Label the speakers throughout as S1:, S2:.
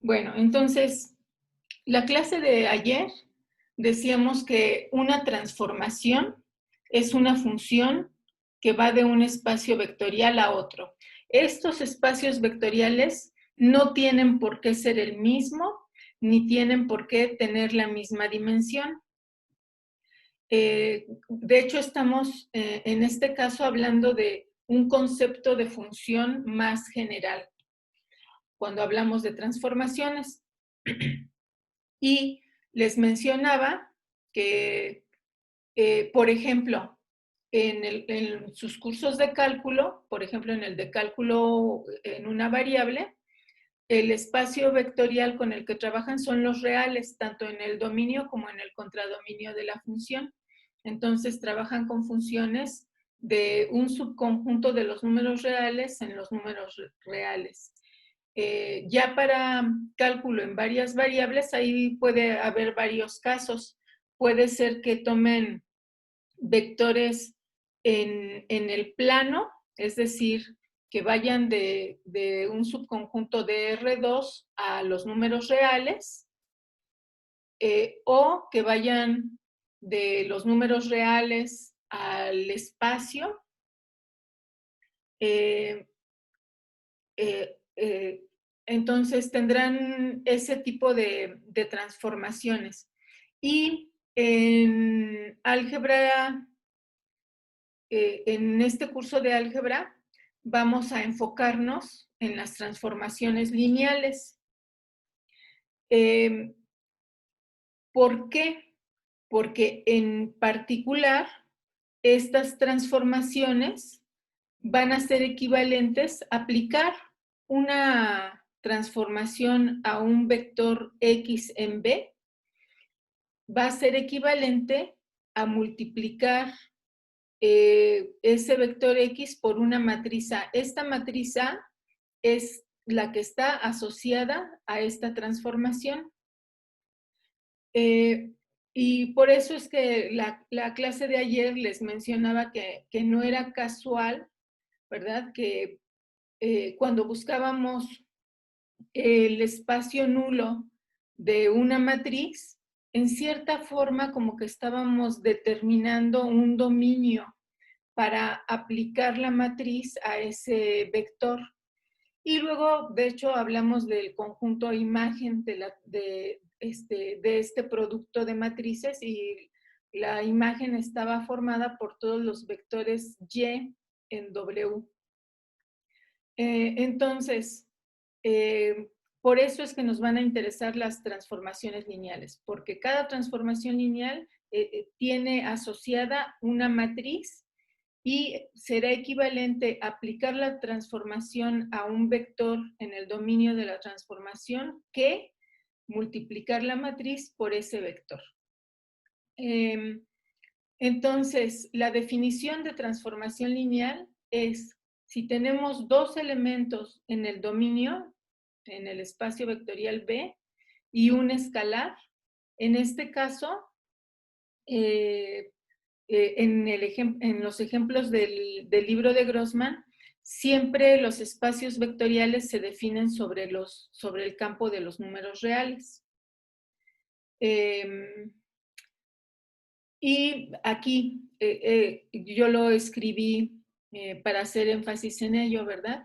S1: Bueno, entonces, la clase de ayer decíamos que una transformación es una función que va de un espacio vectorial a otro. Estos espacios vectoriales no tienen por qué ser el mismo, ni tienen por qué tener la misma dimensión. De hecho, estamos en este caso hablando de un concepto de función más general cuando hablamos de transformaciones. Y les mencionaba que, por ejemplo, en sus cursos de cálculo, por ejemplo, en el de cálculo en una variable, el espacio vectorial con el que trabajan son los reales, tanto en el dominio como en el contradominio de la función. Entonces, trabajan con funciones de un subconjunto de los números reales en los números reales. Ya para cálculo en varias variables, ahí puede haber varios casos. Puede ser que tomen vectores en el plano, es decir, que vayan de un subconjunto de R2 a los números reales, o que vayan de los números reales al espacio, eh, eh, eh, entonces tendrán ese tipo de transformaciones. Y en álgebra, en este curso de álgebra, vamos a enfocarnos en las transformaciones lineales. ¿Por qué? Porque en particular, estas transformaciones van a ser equivalentes a aplicar una transformación a un vector X en B, va a ser equivalente a multiplicar ese vector X por una matriz A. Esta matriz A es la que está asociada a esta transformación. Y por eso es que la clase de ayer les mencionaba que no era casual, ¿verdad? Que cuando buscábamos el espacio nulo de una matriz, en cierta forma como que estábamos determinando un dominio para aplicar la matriz a ese vector. Y luego, de hecho, hablamos del conjunto imagen de este producto de matrices, y la imagen estaba formada por todos los vectores Y en W. Entonces, por eso es que nos van a interesar las transformaciones lineales, porque cada transformación lineal tiene asociada una matriz y será equivalente a aplicar la transformación a un vector en el dominio de la transformación que multiplicar la matriz por ese vector. Entonces, la definición de transformación lineal es: si tenemos dos elementos en el dominio, en el espacio vectorial B, y un escalar, en este caso, en los ejemplos del libro de Grossman, siempre los espacios vectoriales se definen sobre el campo de los números reales. Y aquí yo lo escribí para hacer énfasis en ello, ¿verdad?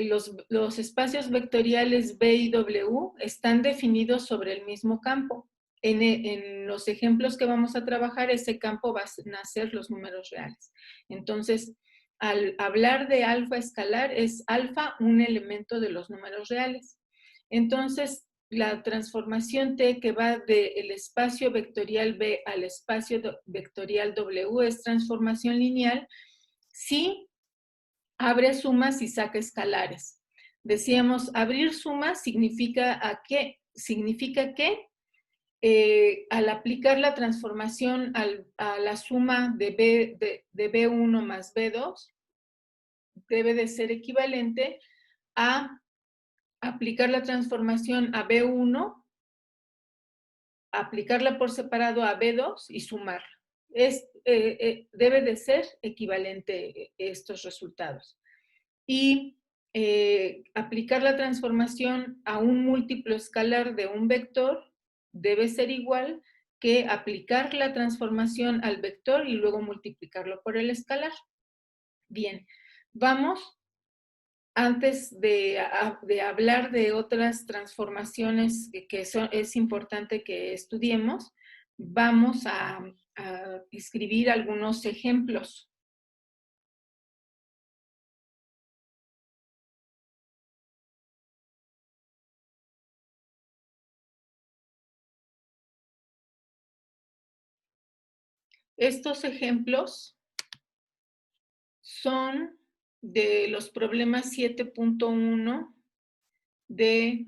S1: Los espacios vectoriales B y W están definidos sobre el mismo campo. En los ejemplos que vamos a trabajar, ese campo va a ser los números reales. Entonces, al hablar de alfa escalar, es alfa un elemento de los números reales. Entonces, la transformación T que va del espacio vectorial B al espacio vectorial W es transformación lineal si abre sumas y saca escalares. Decíamos, abrir sumas significa que al aplicar la transformación a la suma de B1 más B2, debe de ser equivalente a aplicar la transformación a B1, aplicarla por separado a B2 y sumar. Debe de ser equivalente estos resultados. Y aplicar la transformación a un múltiplo escalar de un vector debe ser igual que aplicar la transformación al vector y luego multiplicarlo por el escalar. Bien, vamos, antes de hablar de otras transformaciones que es importante que estudiemos, vamos a escribir algunos ejemplos. Estos ejemplos son de los problemas 7.1 de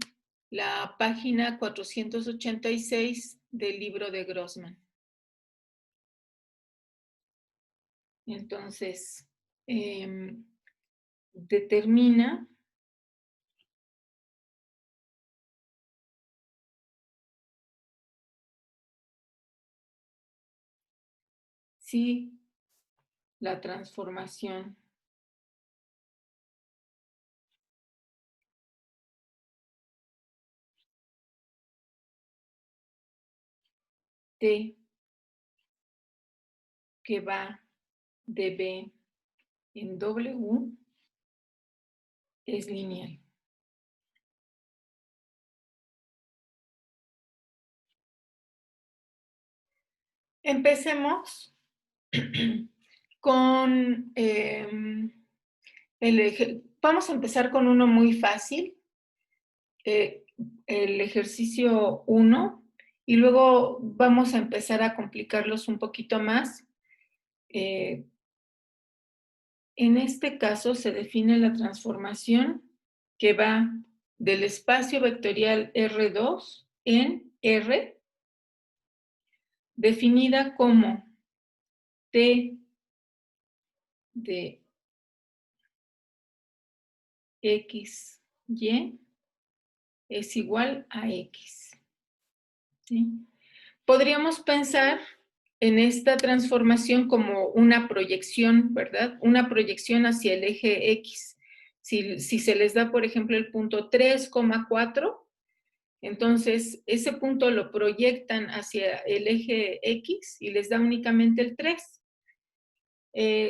S1: la página 486 del libro de Grossman. Entonces, determina si la transformación T que va de B en W es lineal. Empecemos con vamos a empezar con uno muy fácil, el ejercicio 1, y luego vamos a empezar a complicarlos un poquito más. En este caso se define la transformación que va del espacio vectorial R2 en R, definida como T de X, Y es igual a X. ¿Sí? Podríamos pensar en esta transformación como una proyección, ¿verdad? Una proyección hacia el eje X. Si se les da, por ejemplo, el punto 3,4, entonces ese punto lo proyectan hacia el eje X y les da únicamente el 3.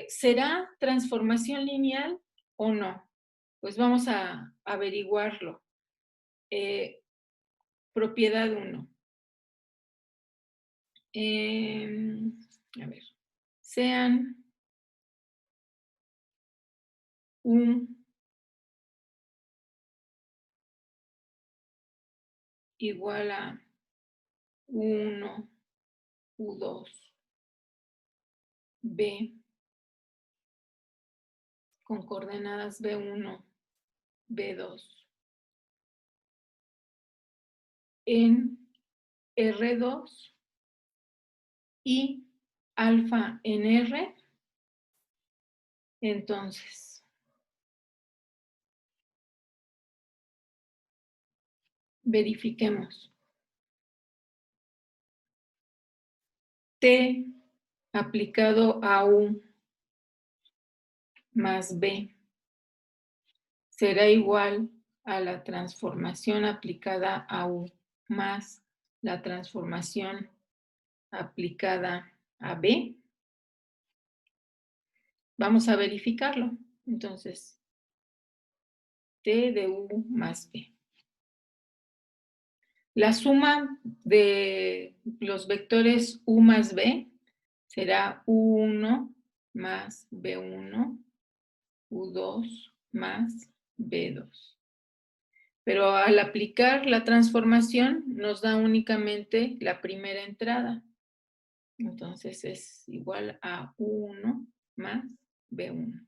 S1: ¿Será transformación lineal o no? Pues vamos a averiguarlo. Propiedad 1. A ver. Sean un igual a 1, U2, B, con coordenadas B1, B2, en R2 y alfa en R, entonces verifiquemos. T aplicado a U más B será igual a la transformación aplicada a U más la transformación aplicada a B. Vamos a verificarlo. Entonces, T de U más B. La suma de los vectores U más B será U1 más B1, U2 más B2. Pero al aplicar la transformación nos da únicamente la primera entrada. Entonces es igual a U1 más B1.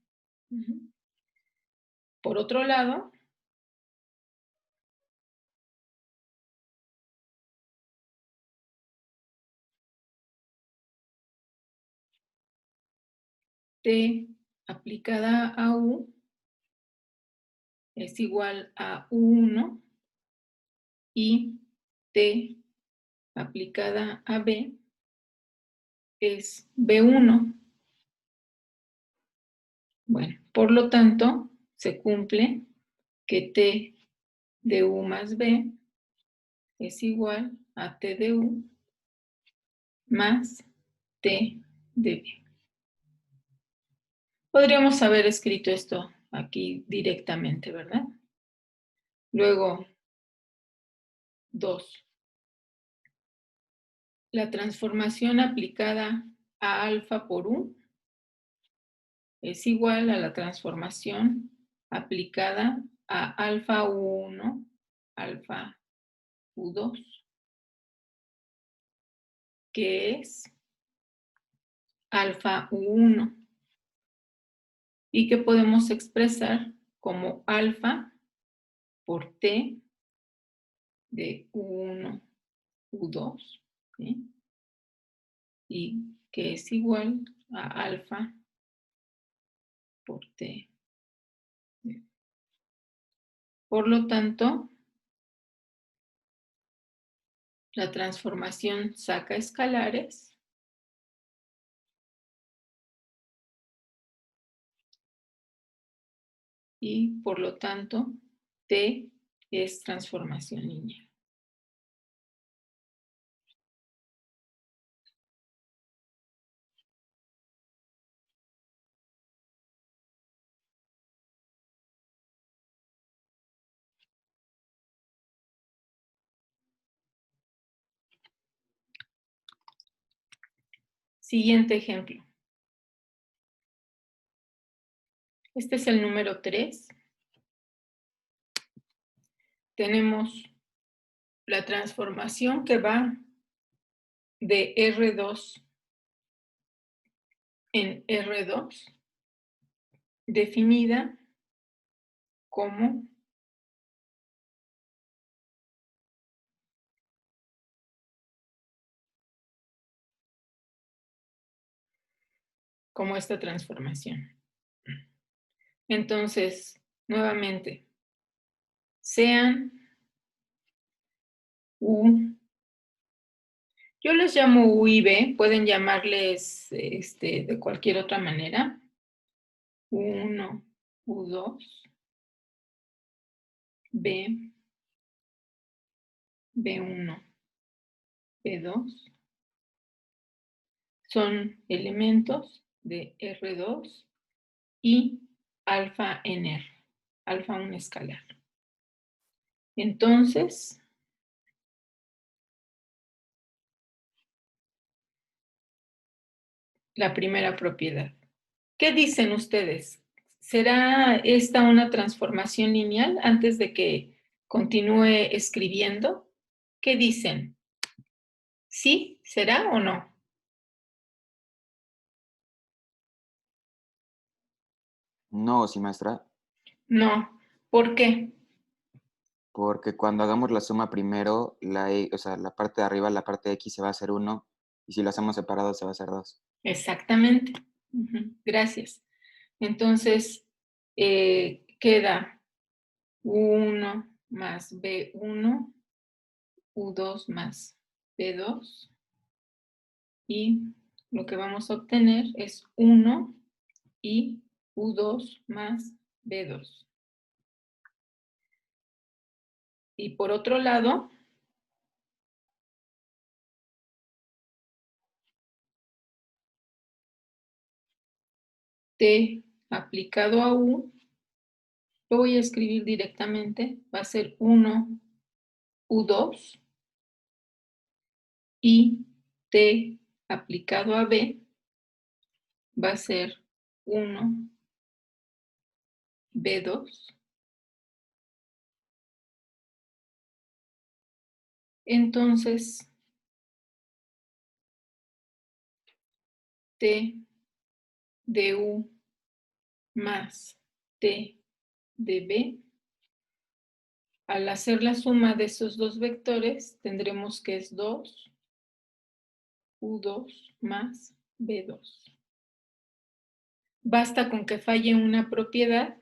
S1: Por otro lado, T aplicada a U es igual a U1 y T aplicada a B es B1. Bueno, por lo tanto, se cumple que T de U más B es igual a T de U más T de B. Podríamos haber escrito esto aquí directamente, ¿verdad? Luego, 2. La transformación aplicada a alfa por U es igual a la transformación aplicada a alfa U1, alfa U2, que es alfa U1, y que podemos expresar como alfa por T de U1, U2, ¿sí? Y que es igual a alfa por T. Por lo tanto, la transformación saca escalares y por lo tanto T es transformación lineal. Siguiente ejemplo. Este es el número 3. Tenemos la transformación que va de R2 en R2, definida como esta transformación. Entonces, nuevamente, sean U, yo les llamo U y B, pueden llamarles de cualquier otra manera. U1, U2, B, B1, B2, son elementos de R2 y alfa en R, alfa un escalar. Entonces, la primera propiedad. ¿Qué dicen ustedes? ¿Será esta una transformación lineal antes de que continúe escribiendo? ¿Qué dicen? ¿Sí? ¿Será o no?
S2: No, sí, maestra,
S1: No. ¿Por qué?
S2: porque cuando hagamos la suma primero, o sea, la parte de arriba, la parte de X se va a hacer 1, y si lo hacemos separado se va a hacer 2.
S1: Exactamente. Gracias. Entonces, queda U1 más B1, U2 más B2, y lo que vamos a obtener es 1 y U2 más B2. Y por otro lado, T aplicado a U, lo voy a escribir directamente, va a ser 1 U2 y T aplicado a B va a ser 1 B2. Entonces, T de U más T de B, al hacer la suma de esos dos vectores, tendremos que es 2 U2 más B2. Basta con que falle una propiedad,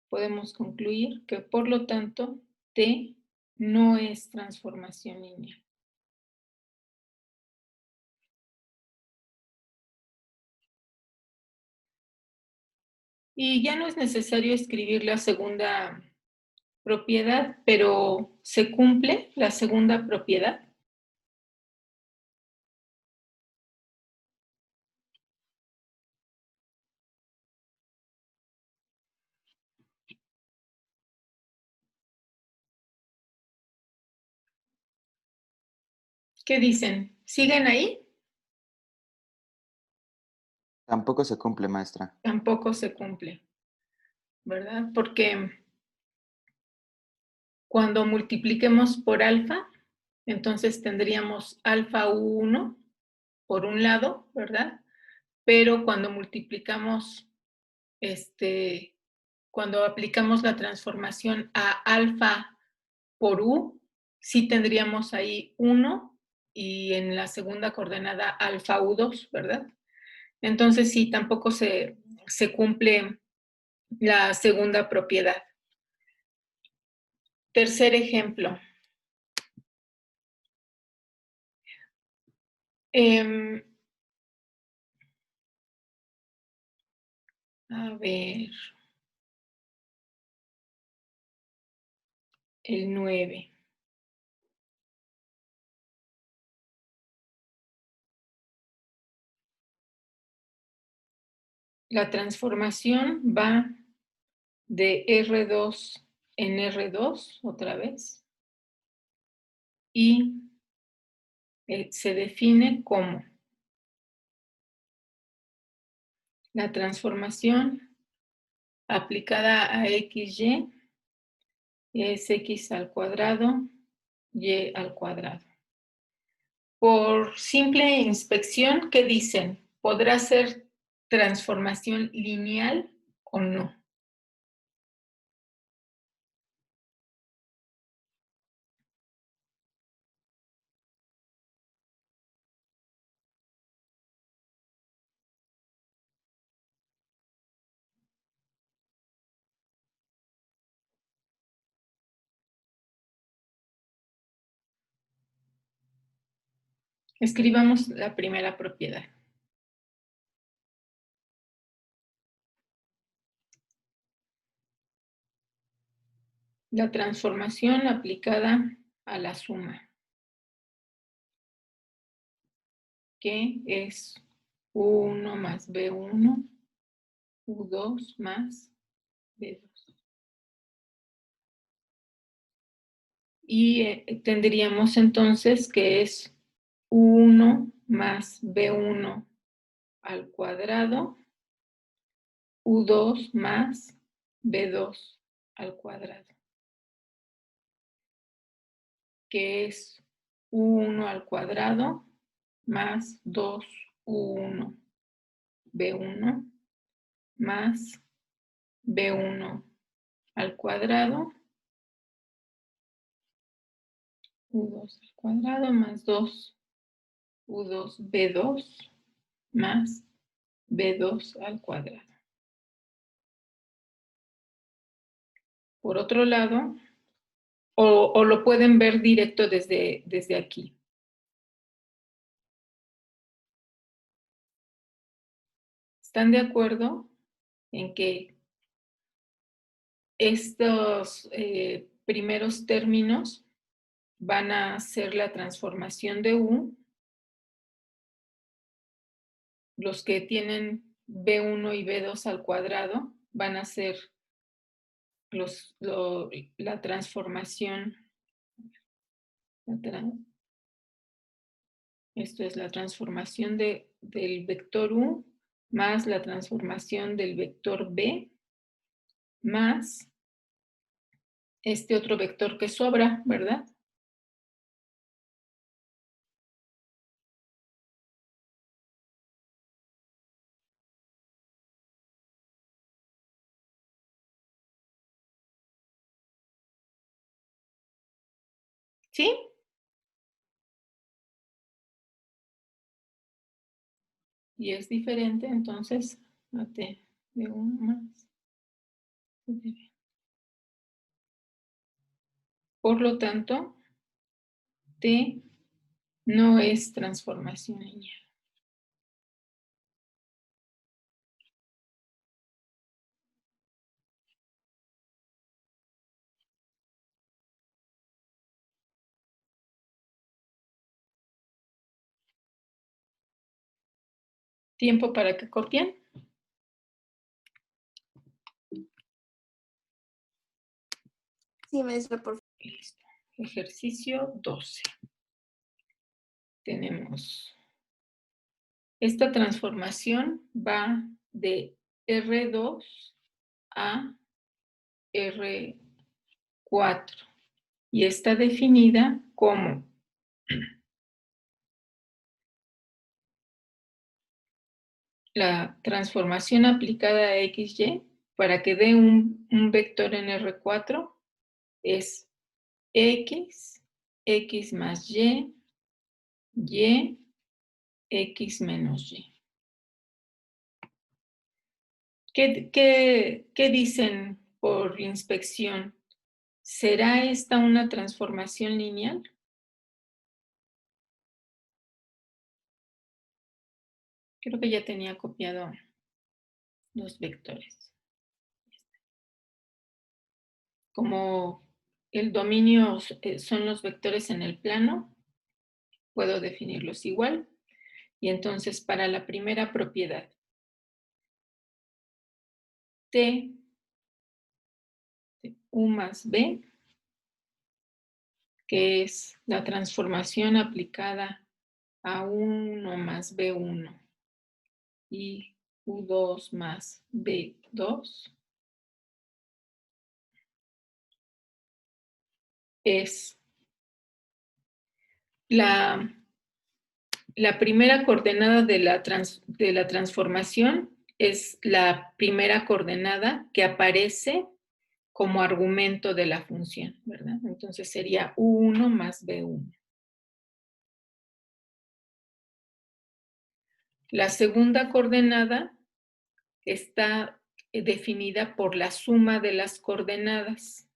S1: podemos concluir que por lo tanto T no es transformación lineal. Y ya no es necesario escribir la segunda propiedad, pero ¿se cumple la segunda propiedad? ¿Qué dicen? ¿Siguen ahí?
S2: Tampoco se cumple, maestra.
S1: Tampoco se cumple, ¿verdad? Porque cuando multipliquemos por alfa, entonces tendríamos alfa U1 por un lado, ¿verdad? Pero cuando multiplicamos, cuando aplicamos la transformación a alfa por U, sí tendríamos ahí 1 y en la segunda coordenada alfa U2, ¿verdad? Entonces sí, tampoco se cumple la segunda propiedad. Tercer ejemplo. A ver, el 9. La transformación va de R2 en R2 otra vez y se define como la transformación aplicada a XY es X al cuadrado, Y al cuadrado. Por simple inspección, ¿qué dicen? ¿Podrá ser transformación lineal o no? Escribamos la primera propiedad. La transformación aplicada a la suma, que es U1 más B1, U2 más B2. Y tendríamos entonces que es U1 más B1 al cuadrado, U2 más B2 al cuadrado, que es U1 al cuadrado más 2U1 B1 más B1 al cuadrado, U2 al cuadrado más 2 U2 B2 más B2 al cuadrado. Por otro lado, o lo pueden ver directo desde aquí. ¿Están de acuerdo en que estos primeros términos van a ser la transformación de U? Los que tienen B1 y B2 al cuadrado van a ser la transformación. Esto es la transformación del vector U más la transformación del vector B más este otro vector que sobra, ¿verdad? ¿Sí? Y es diferente, entonces, a T de 1 más T de B. Por lo tanto, T no es transformación lineal. ¿Tiempo para que copien?
S3: Sí, maestra, por favor.
S1: Listo. Ejercicio 12. Tenemos, esta transformación va de R2 a R4 y está definida como la transformación aplicada a XY para que dé un vector en R4 es X, X más Y, Y, X menos Y. ¿Qué dicen por inspección? ¿Será esta una transformación lineal? Creo que ya tenía copiado los vectores. Como el dominio son los vectores en el plano, puedo definirlos igual. Y entonces, para la primera propiedad, T de U más B, que es la transformación aplicada a 1 más B1 y U2 más B2, es la primera coordenada de la transformación, es la primera coordenada que aparece como argumento de la función, ¿verdad? Entonces sería U1 más B1. La segunda coordenada está definida por la suma de las coordenadas.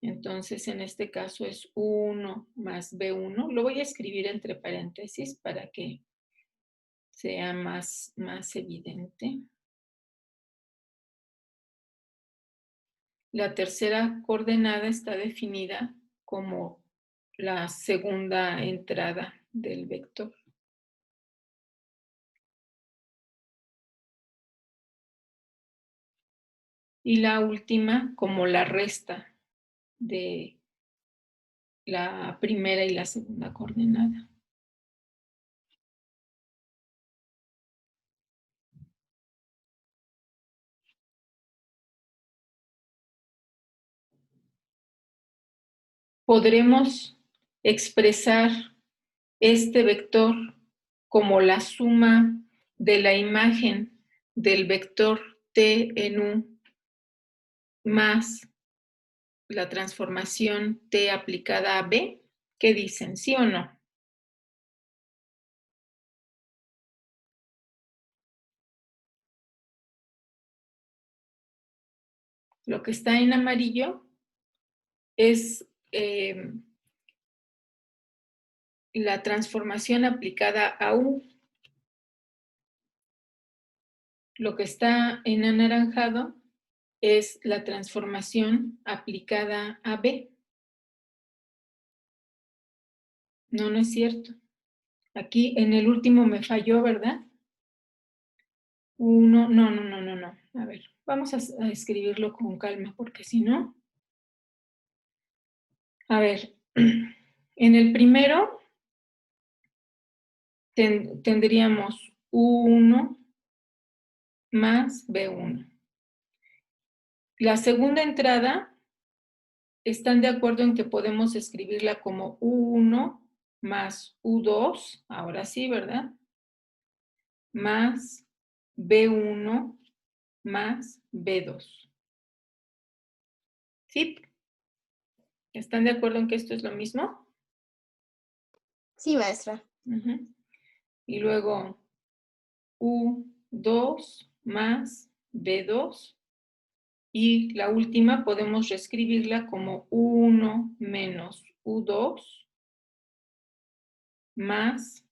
S1: Entonces, en este caso es 1 más B1. Lo voy a escribir entre paréntesis para que sea más evidente. La tercera coordenada está definida como la segunda entrada del vector. Y la última como la resta de la primera y la segunda coordenada. Podremos expresar este vector como la suma de la imagen del vector T en U más la transformación T aplicada a B. ¿Qué dicen? ¿Sí o no? Lo que está en amarillo es la transformación aplicada a U. Lo que está en anaranjado es la transformación aplicada a B. No, no es cierto. Aquí en el último me falló, ¿verdad? No. A ver, vamos a escribirlo con calma, porque si no... A ver, en el primero tendríamos 1 más B1. La segunda entrada, ¿están de acuerdo en que podemos escribirla como U1 más U2? Ahora sí, ¿verdad? Más B1 más B2. ¿Sí? ¿Están de acuerdo en que esto es lo mismo?
S3: Sí, maestra.
S1: Y luego U2 más B2. Y la última podemos reescribirla como U1 menos U2 más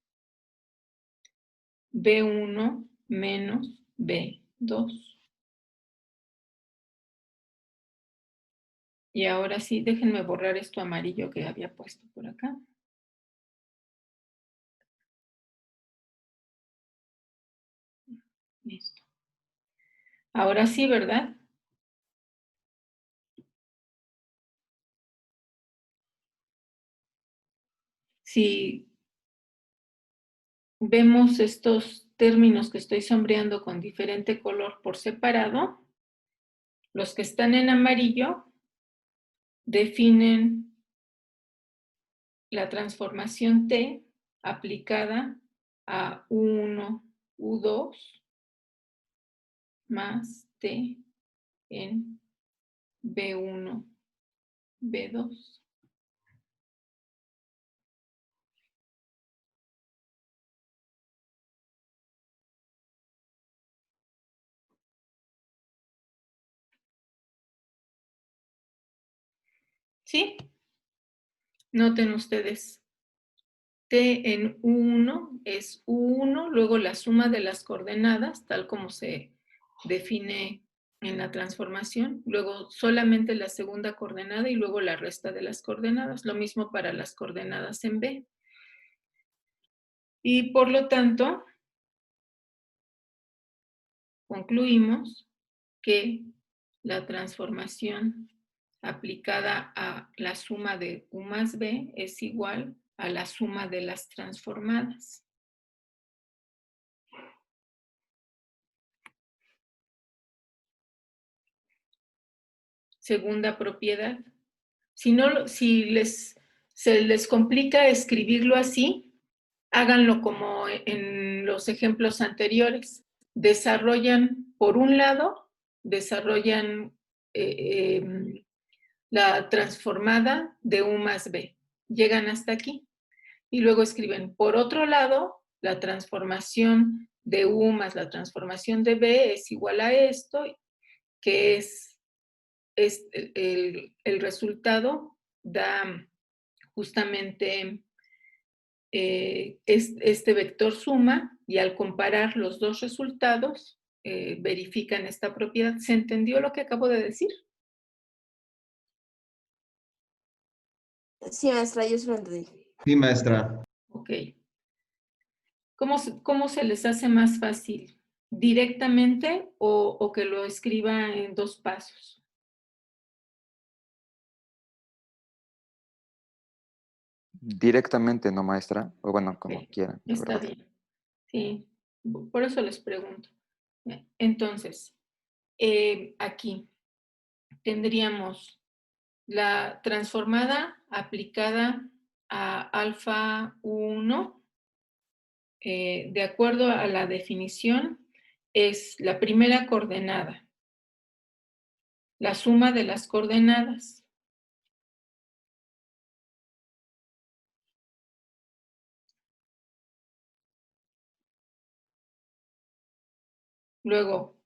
S1: B1 menos B2. Y ahora sí, déjenme borrar esto amarillo que había puesto por acá. Listo. Ahora sí, ¿verdad? Si vemos estos términos que estoy sombreando con diferente color por separado, los que están en amarillo definen la transformación T aplicada a U1, U2 más T en B1, B2. ¿Sí? Noten ustedes, T en U1 es U1, luego la suma de las coordenadas, tal como se define en la transformación, luego solamente la segunda coordenada y luego la resta de las coordenadas. Lo mismo para las coordenadas en B. Y por lo tanto, concluimos que la transformación aplicada a la suma de U más B es igual a la suma de las transformadas. Segunda propiedad. Si se les complica escribirlo así, háganlo como en los ejemplos anteriores. Desarrollan, por un lado, desarrollan la transformada de U más B. Llegan hasta aquí. Y luego escriben, por otro lado, la transformación de U más la transformación de B es igual a esto, que es el resultado da justamente este vector suma, y al comparar los dos resultados verifican esta propiedad. ¿Se entendió lo que acabo de decir?
S3: Sí, maestra, yo se lo entendí.
S4: Sí, maestra.
S1: Ok. ¿Cómo se les hace más fácil? ¿Directamente o que lo escriba en dos pasos?
S2: Directamente, ¿no, maestra? O bueno, como
S1: Ok,
S2: quieran, la
S1: está
S2: verdad.
S1: bien. Sí, por eso les pregunto. Entonces, aquí tendríamos la transformada aplicada a alfa 1, de acuerdo a la definición, es la primera coordenada, la suma de las coordenadas. Luego,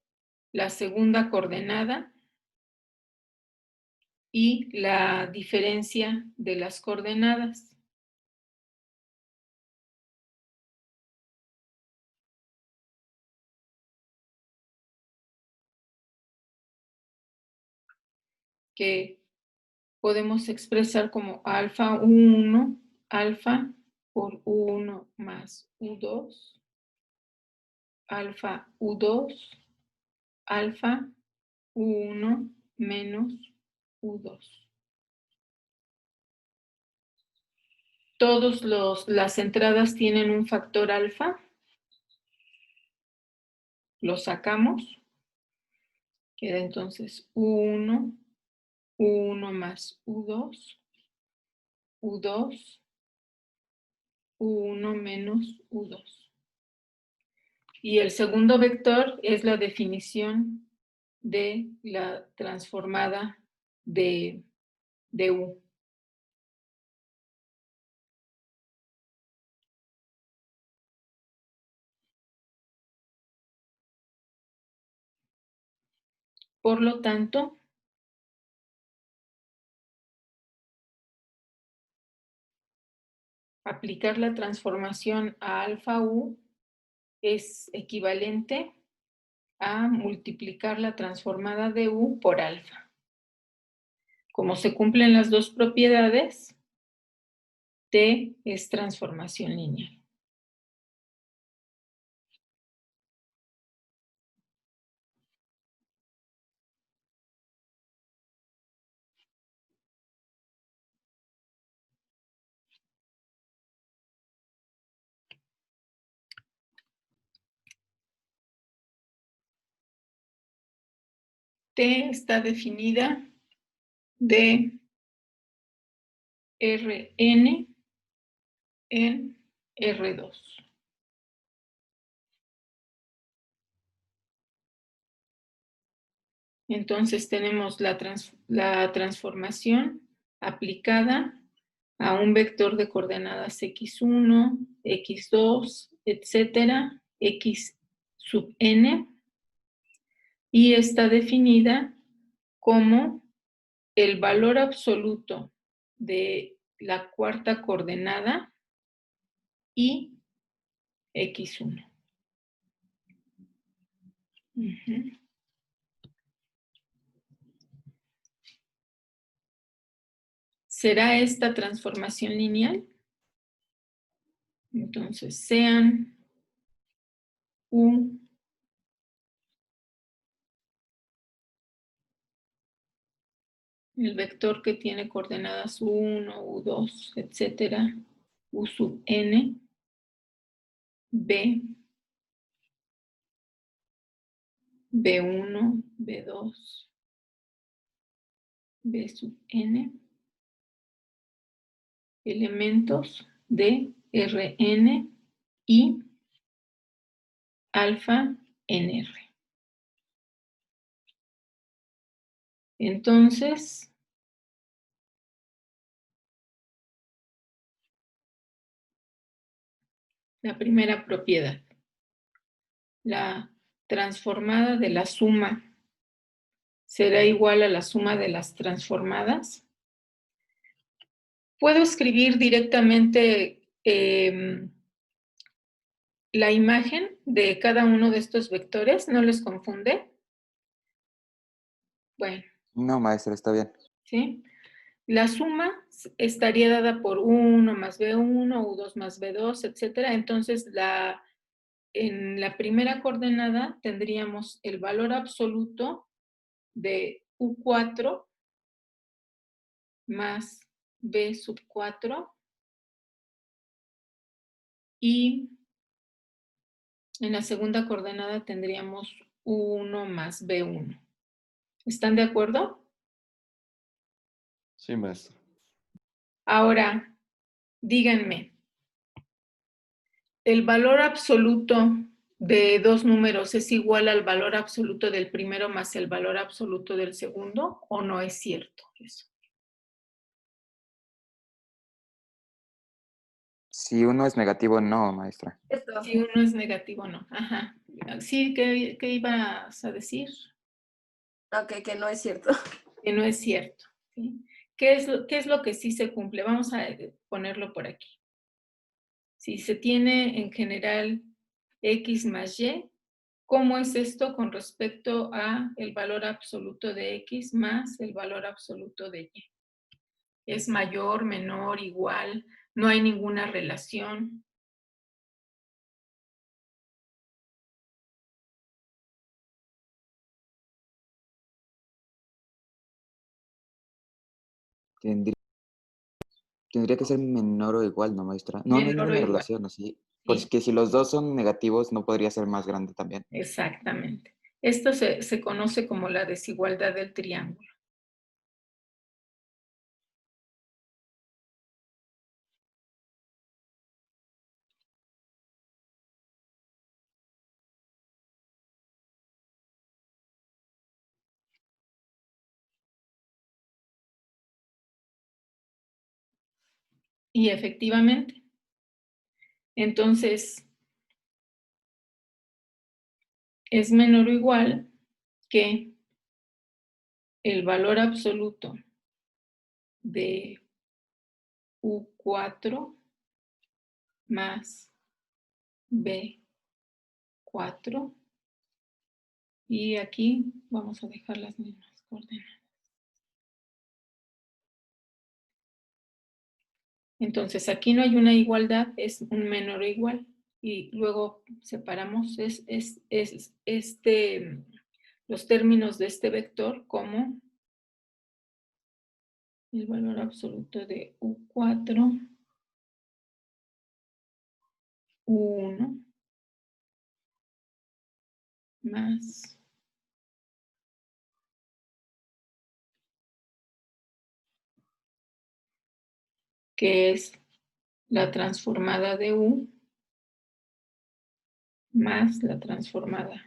S1: la segunda coordenada y la diferencia de las coordenadas. Que podemos expresar como alfa 1, alfa por U1 más U2, alfa U2, alfa U1 menos U2. Todas las entradas tienen un factor alfa, lo sacamos, queda entonces U1, U1 más U2, U2, U1 menos U2. Y el segundo vector es la definición de la transformada de U. Por lo tanto, aplicar la transformación a alfa U es equivalente a multiplicar la transformada de U por alfa. Como se cumplen las dos propiedades, T es transformación lineal. T está definida de Rn en R2. Entonces tenemos la transformación aplicada a un vector de coordenadas x1, x2, etcétera, x sub n, y está definida como el valor absoluto de la cuarta coordenada y x1. ¿Será esta transformación lineal? Entonces, sean U el vector que tiene coordenadas U1, U2, etcétera, U sub n, B, B1, B2, B sub n, elementos de Rn y alfa en R. Entonces, la primera propiedad, la transformada de la suma será igual a la suma de las transformadas. Puedo escribir directamente la imagen de cada uno de estos vectores, ¿no les confunde? Bueno.
S2: No, maestra, está bien.
S1: ¿Sí? La suma estaría dada por 1 más B1, U2 más B2, etcétera. Entonces, en la primera coordenada tendríamos el valor absoluto de U4 más B sub 4 y en la segunda coordenada tendríamos U1 más B1. ¿Están de acuerdo?
S4: Sí, maestra.
S1: Ahora, díganme, ¿el valor absoluto de dos números es igual al valor absoluto del primero más el valor absoluto del segundo? ¿O no es cierto eso?
S2: Si uno es negativo, no, maestra.
S1: Si uno es negativo, no. Ajá. Sí, ¿qué ibas a decir?
S3: Ok, que no es cierto.
S1: Que no es cierto. ¿Sí? ¿Qué es lo que sí se cumple? Vamos a ponerlo por aquí. Si se tiene en general x más y, ¿cómo es esto con respecto a el valor absoluto de x más el valor absoluto de y? ¿Es mayor, menor, igual? ¿No hay ninguna relación?
S2: Tendría que ser menor o igual, ¿no, maestra? No, no hay
S1: Menor o
S2: ninguna
S1: igual.
S2: relación, ¿sí?
S1: Sí.
S2: Porque si los dos son negativos, no podría ser más grande también.
S1: Exactamente. Esto se conoce como la desigualdad del triángulo. Y efectivamente, entonces, es menor o igual que el valor absoluto de U4 más B4. Y aquí vamos a dejar las mismas coordenadas. Entonces, aquí no hay una igualdad, es un menor o igual. Y luego separamos los términos de este vector como el valor absoluto de U4, U1, más que es la transformada de U más la transformada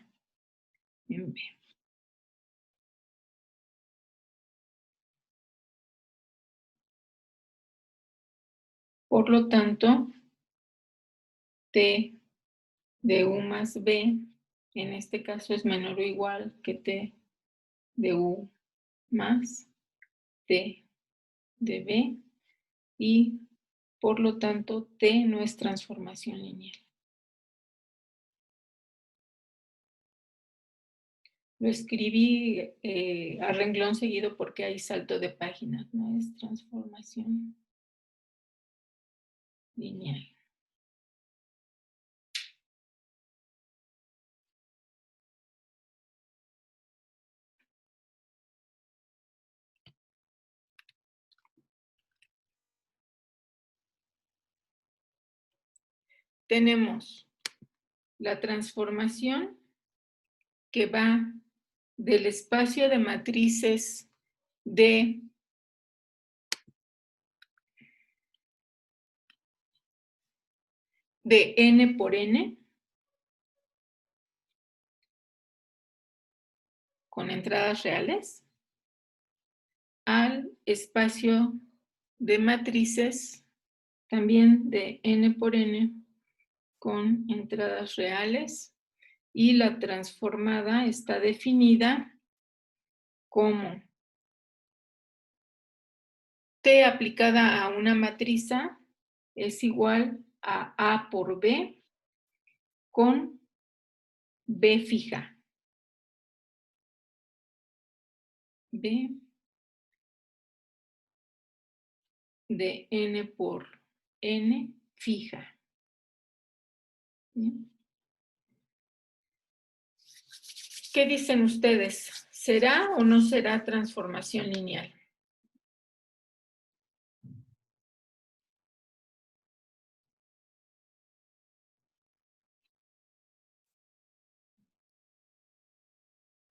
S1: en B. Por lo tanto, T de U más B, en este caso es menor o igual que T de U más T de B, y por lo tanto T no es transformación lineal. Lo escribí a renglón seguido porque hay salto de páginas, no es transformación lineal. Tenemos la transformación que va del espacio de matrices de n por n, con entradas reales, al espacio de matrices también de n por n, con entradas reales, y la transformada está definida como T aplicada a una matriza es igual a A por B con B fija. B de n por n fija. ¿Sí? ¿Qué dicen ustedes? ¿Será o no será transformación lineal?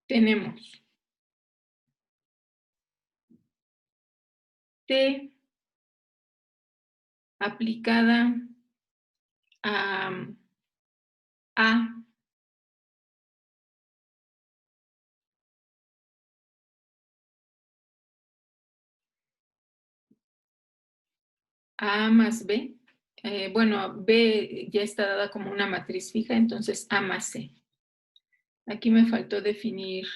S1: Tenemos T aplicada a A más B. Bueno, B ya está dada como una matriz fija, entonces A más C. Aquí me faltó definir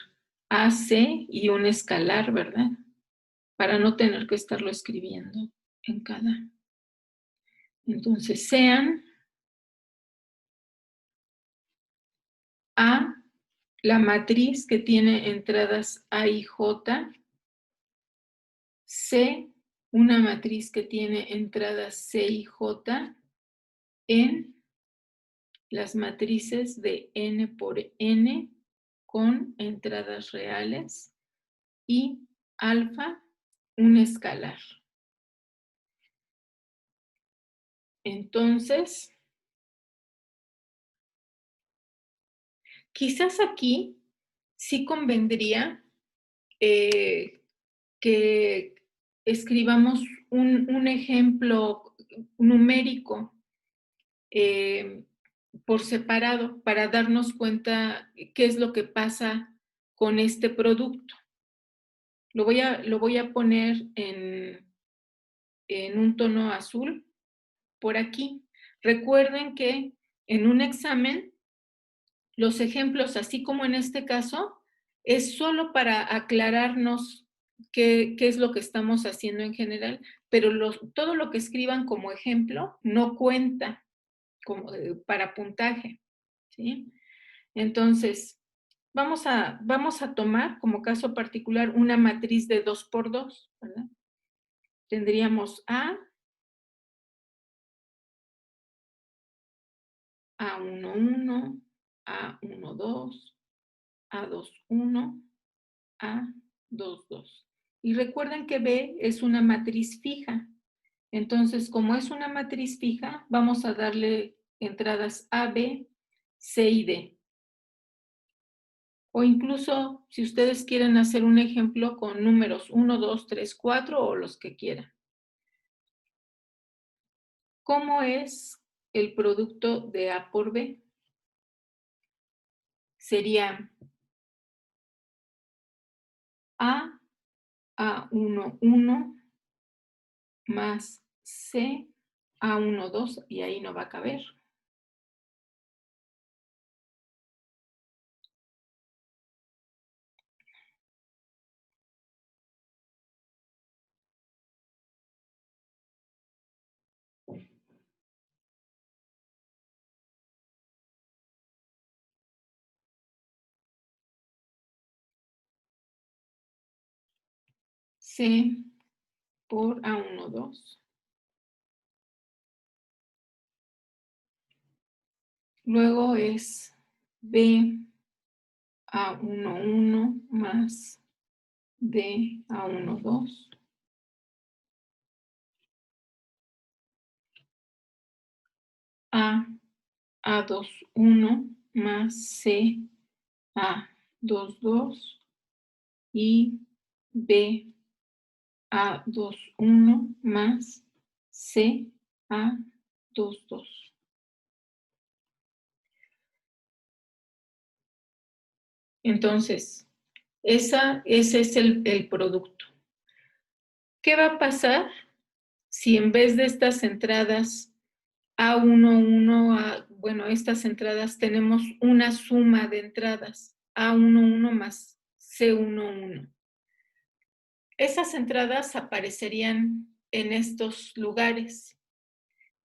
S1: AC y un escalar, ¿verdad? Para no tener que estarlo escribiendo en cada. Entonces, sean A, la matriz que tiene entradas A y J, C, una matriz que tiene entradas C y J, en las matrices de n por n con entradas reales, y alfa, un escalar. Entonces, quizás aquí sí convendría que escribamos un ejemplo numérico por separado para darnos cuenta qué es lo que pasa con este producto. Lo voy a poner en un tono azul por aquí. Recuerden que en un examen, los ejemplos, así como en este caso, es solo para aclararnos qué es lo que estamos haciendo en general, pero todo lo que escriban como ejemplo no cuenta para puntaje, ¿sí? Entonces, vamos a tomar como caso particular una matriz de 2 por 2, ¿verdad? Tendríamos A11, A12, A21, A22. Y recuerden que B es una matriz fija. Entonces, como es una matriz fija, vamos a darle entradas A, B, C y D. O incluso, si ustedes quieren hacer un ejemplo con números 1, 2, 3, 4 o los que quieran. ¿Cómo es el producto de A por B? Sería A1, más C, A1, 2, y ahí no va a caber. C por A1, 2. Luego es B A1, 1 más D A1, 2. A2, 1 más C A2, 2 y B A2, 1 más C A2, 2. Entonces, ese es el producto. ¿Qué va a pasar si en vez de estas entradas A1, 1, bueno, estas entradas tenemos una suma de entradas A1, 1 más C1, 1? Esas entradas aparecerían en estos lugares.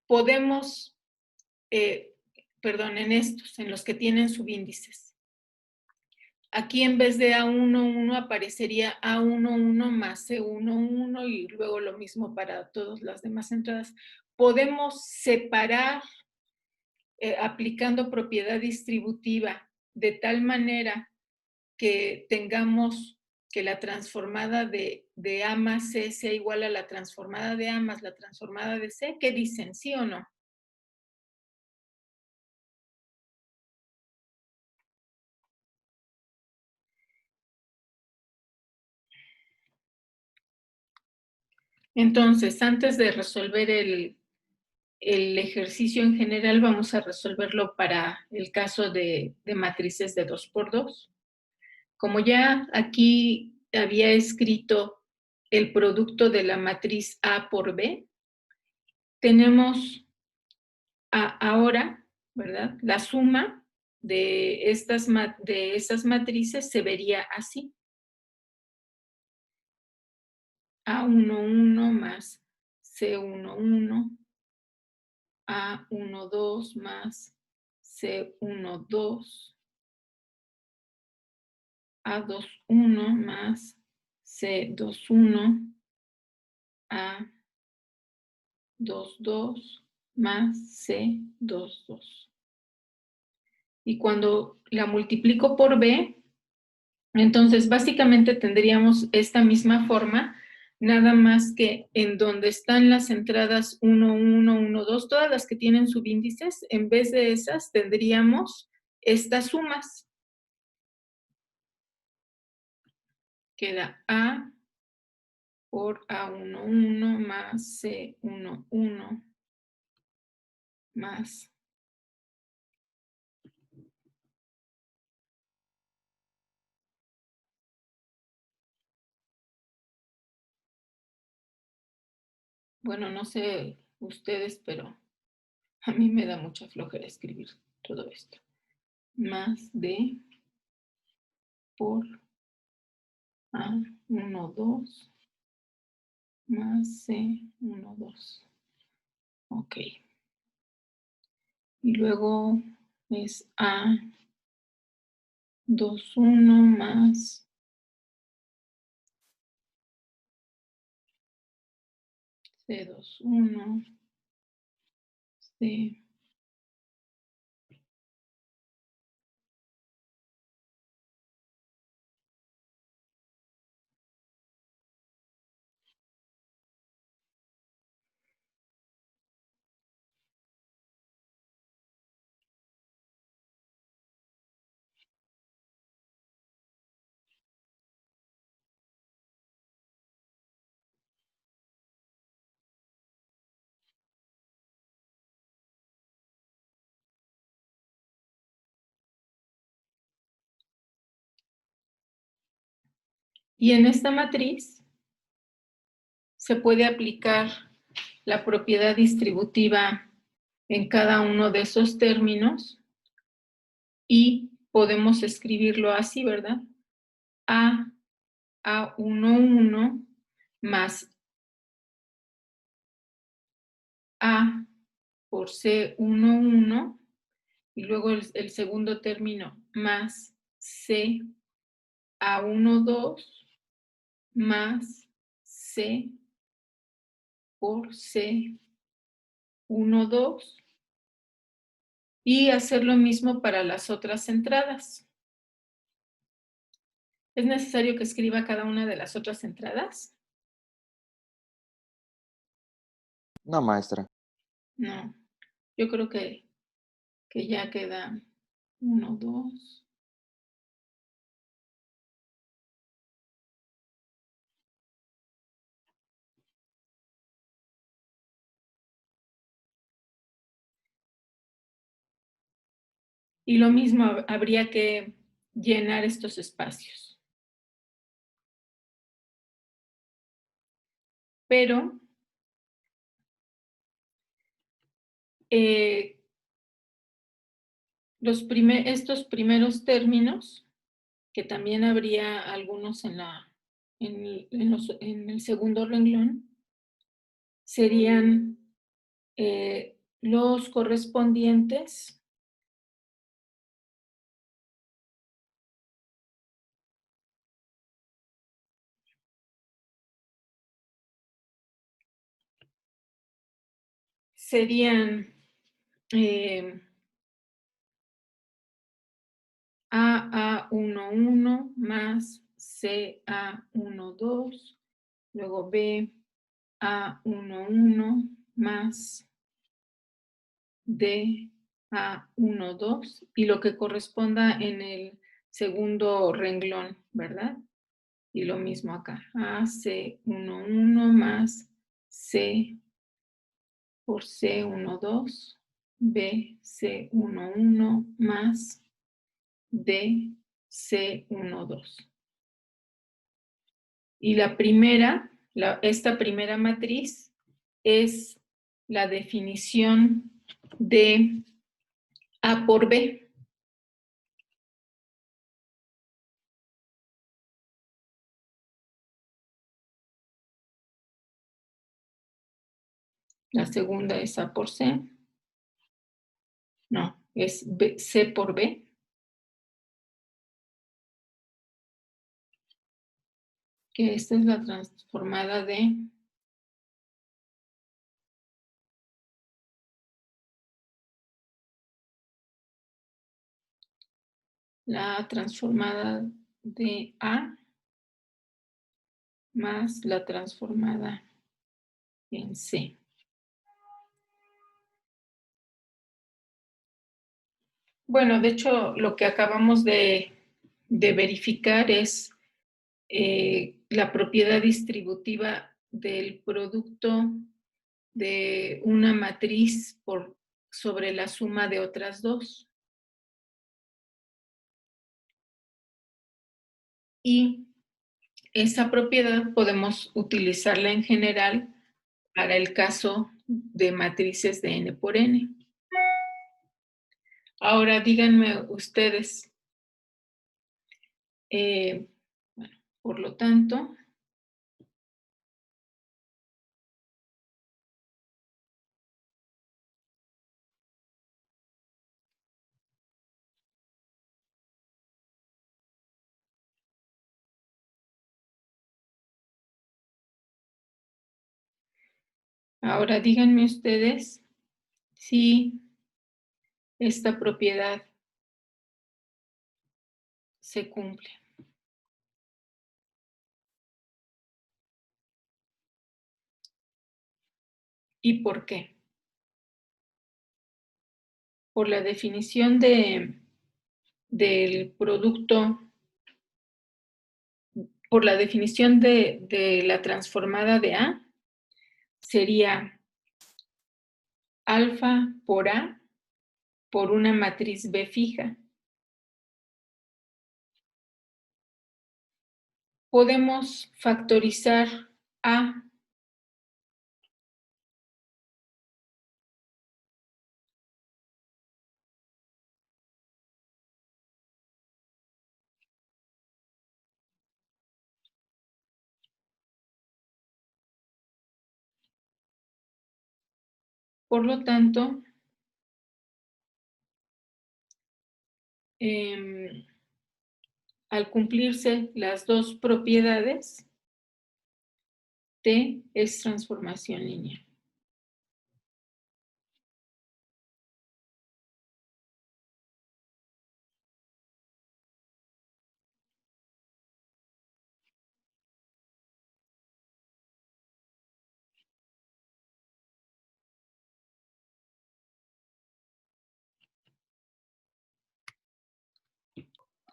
S1: Podemos, en estos, en los que tienen subíndices. Aquí en vez de A1, 1 aparecería A1, 1 más C1, 1 y luego lo mismo para todas las demás entradas. Podemos separar aplicando propiedad distributiva de tal manera que tengamos que la transformada de A más C sea igual a la transformada de A más la transformada de C. ¿Qué dicen? ¿Sí o no? Entonces, antes de resolver el ejercicio en general, vamos a resolverlo para el caso de matrices de 2 por 2. Como ya aquí había escrito el producto de la matriz A por B, tenemos ahora, ¿verdad? La suma de esas matrices se vería así. A1, 1 más C1, 1, A1, 2 más C1, 2, A2, 1 más C2, 1, A2, 2 más C2, 2. Y cuando la multiplico por B, entonces básicamente tendríamos esta misma forma, nada más que en donde están las entradas 1, 1, 1, 2, todas las que tienen subíndices, en vez de esas tendríamos estas sumas. Queda A por A1, 1 más C1, 1 más bueno, no sé ustedes, pero a mí me da mucha flojera escribir todo esto. Más D por A1, 2 más C1, 2. Ok. Y luego es A2, 1 más C2, 1, C. Y en esta matriz se puede aplicar la propiedad distributiva en cada uno de esos términos y podemos escribirlo así, ¿verdad? A11 más A por C11 y luego el segundo término más C A12 más C por C12 y hacer lo mismo para las otras entradas. ¿Es necesario que escriba cada una de las otras entradas?
S2: No, maestra.
S1: No, yo creo que ya queda 1, 2. Y lo mismo habría que llenar estos espacios. Pero estos primeros términos, que también habría algunos en el segundo renglón, serían los correspondientes serían AA11 más CA12, luego BA11 más DA12 y lo que corresponda en el segundo renglón, ¿verdad? Y lo mismo acá, AC11 más C por C12, BC11 más DC12. Y la primera, esta primera matriz es la definición de A por B. La segunda es A por C. No, es C por B. Que esta es la transformada de la transformada de A más la transformada en C. Bueno, de hecho, lo que acabamos de verificar es la propiedad distributiva del producto de una matriz sobre la suma de otras dos. Y esa propiedad podemos utilizarla en general para el caso de matrices de n por n. Ahora díganme ustedes, bueno, por lo tanto, ahora díganme ustedes si esta propiedad se cumple. ¿Y por qué? Por la definición del producto, por la definición de la transformada de A, sería alfa por A por una matriz B fija. podemos factorizar A por lo tanto, al cumplirse las dos propiedades, T es transformación lineal.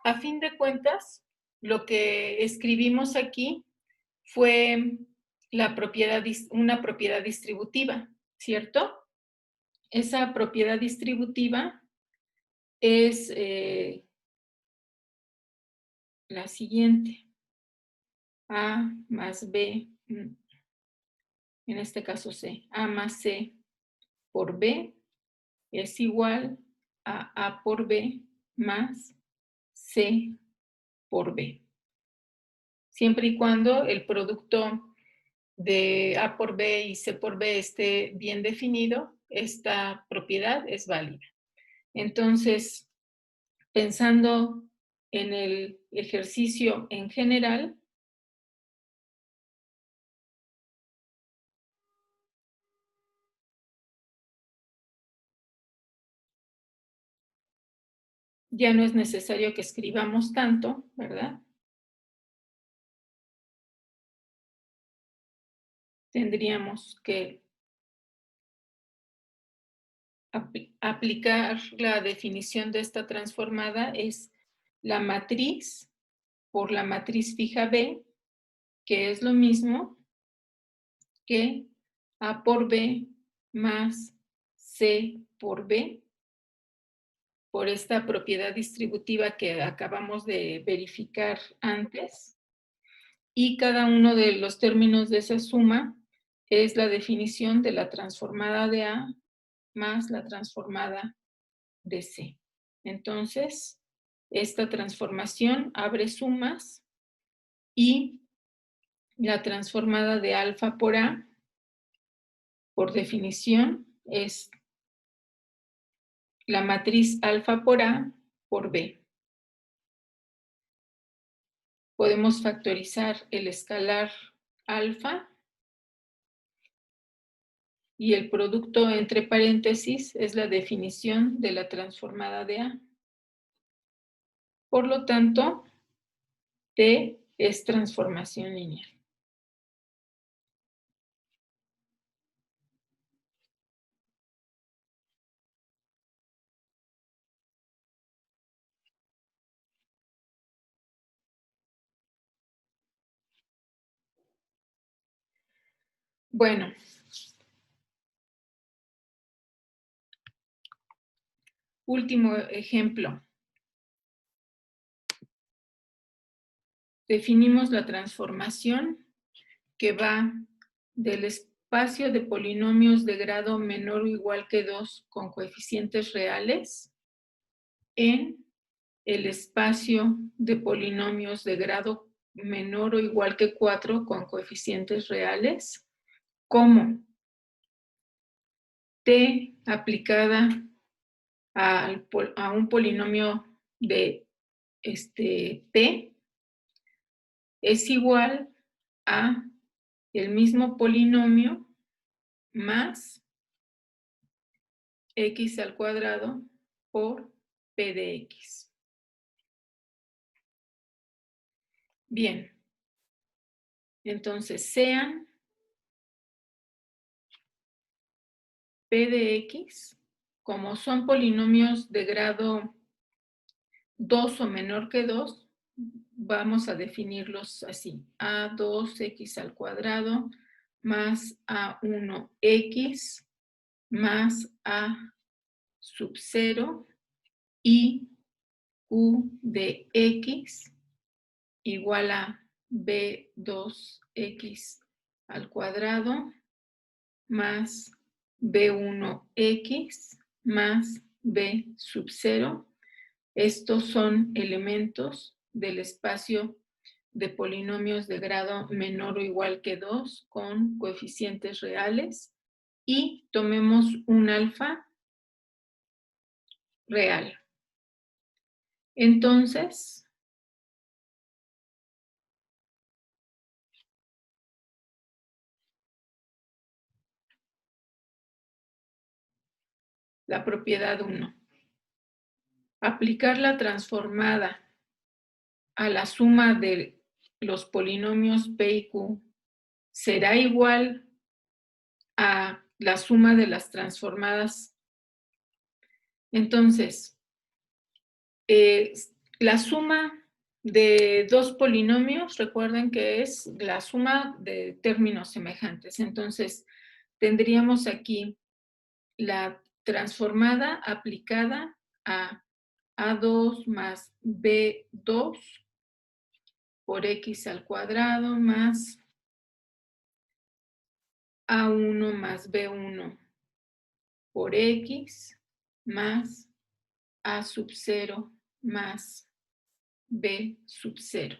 S1: A fin de cuentas, lo que escribimos aquí fue una propiedad distributiva, ¿cierto? Esa propiedad distributiva es la siguiente. A más B, en este caso C, A más C por B es igual a A por B más C por B. Siempre y cuando el producto de A por B y C por B esté bien definido, esta propiedad es válida. Entonces, pensando en el ejercicio en general, ya no es necesario que escribamos tanto, ¿verdad? Tendríamos que aplicar la definición de esta transformada, es la matriz por la matriz fija B, que es lo mismo que A por B más C por B, por esta propiedad distributiva que acabamos de verificar antes. Y cada uno de los términos de esa suma es la definición de la transformada de A más la transformada de C. Entonces, esta transformación abre sumas y la transformada de alfa por A, por definición, es la matriz alfa por A por B. Podemos factorizar el escalar alfa y el producto entre paréntesis es la definición de la transformada de A. Por lo tanto, T es transformación lineal. Bueno, último ejemplo. Definimos la transformación que va del espacio de polinomios de grado menor o igual que 2 con coeficientes reales en el espacio de polinomios de grado menor o igual que 4 con coeficientes reales, como T aplicada a un polinomio de T es igual a el mismo polinomio más x al cuadrado por p de x. Bien, entonces sean p de x, como son polinomios de grado 2 o menor que 2, vamos a definirlos así: a2x al cuadrado más a1x más a sub 0 y q de x igual a B2x al cuadrado más B1x más B sub 0. Estos son elementos del espacio de polinomios de grado menor o igual que 2 con coeficientes reales y tomemos un alfa real. Entonces, la propiedad 1. Aplicar la transformada a la suma de los polinomios P y Q será igual a la suma de las transformadas. Entonces, la suma de dos polinomios, recuerden que es la suma de términos semejantes. Entonces, tendríamos aquí la transformada aplicada a A2 más B2 por X al cuadrado más A1 más B1 por X más A sub 0 más B sub 0.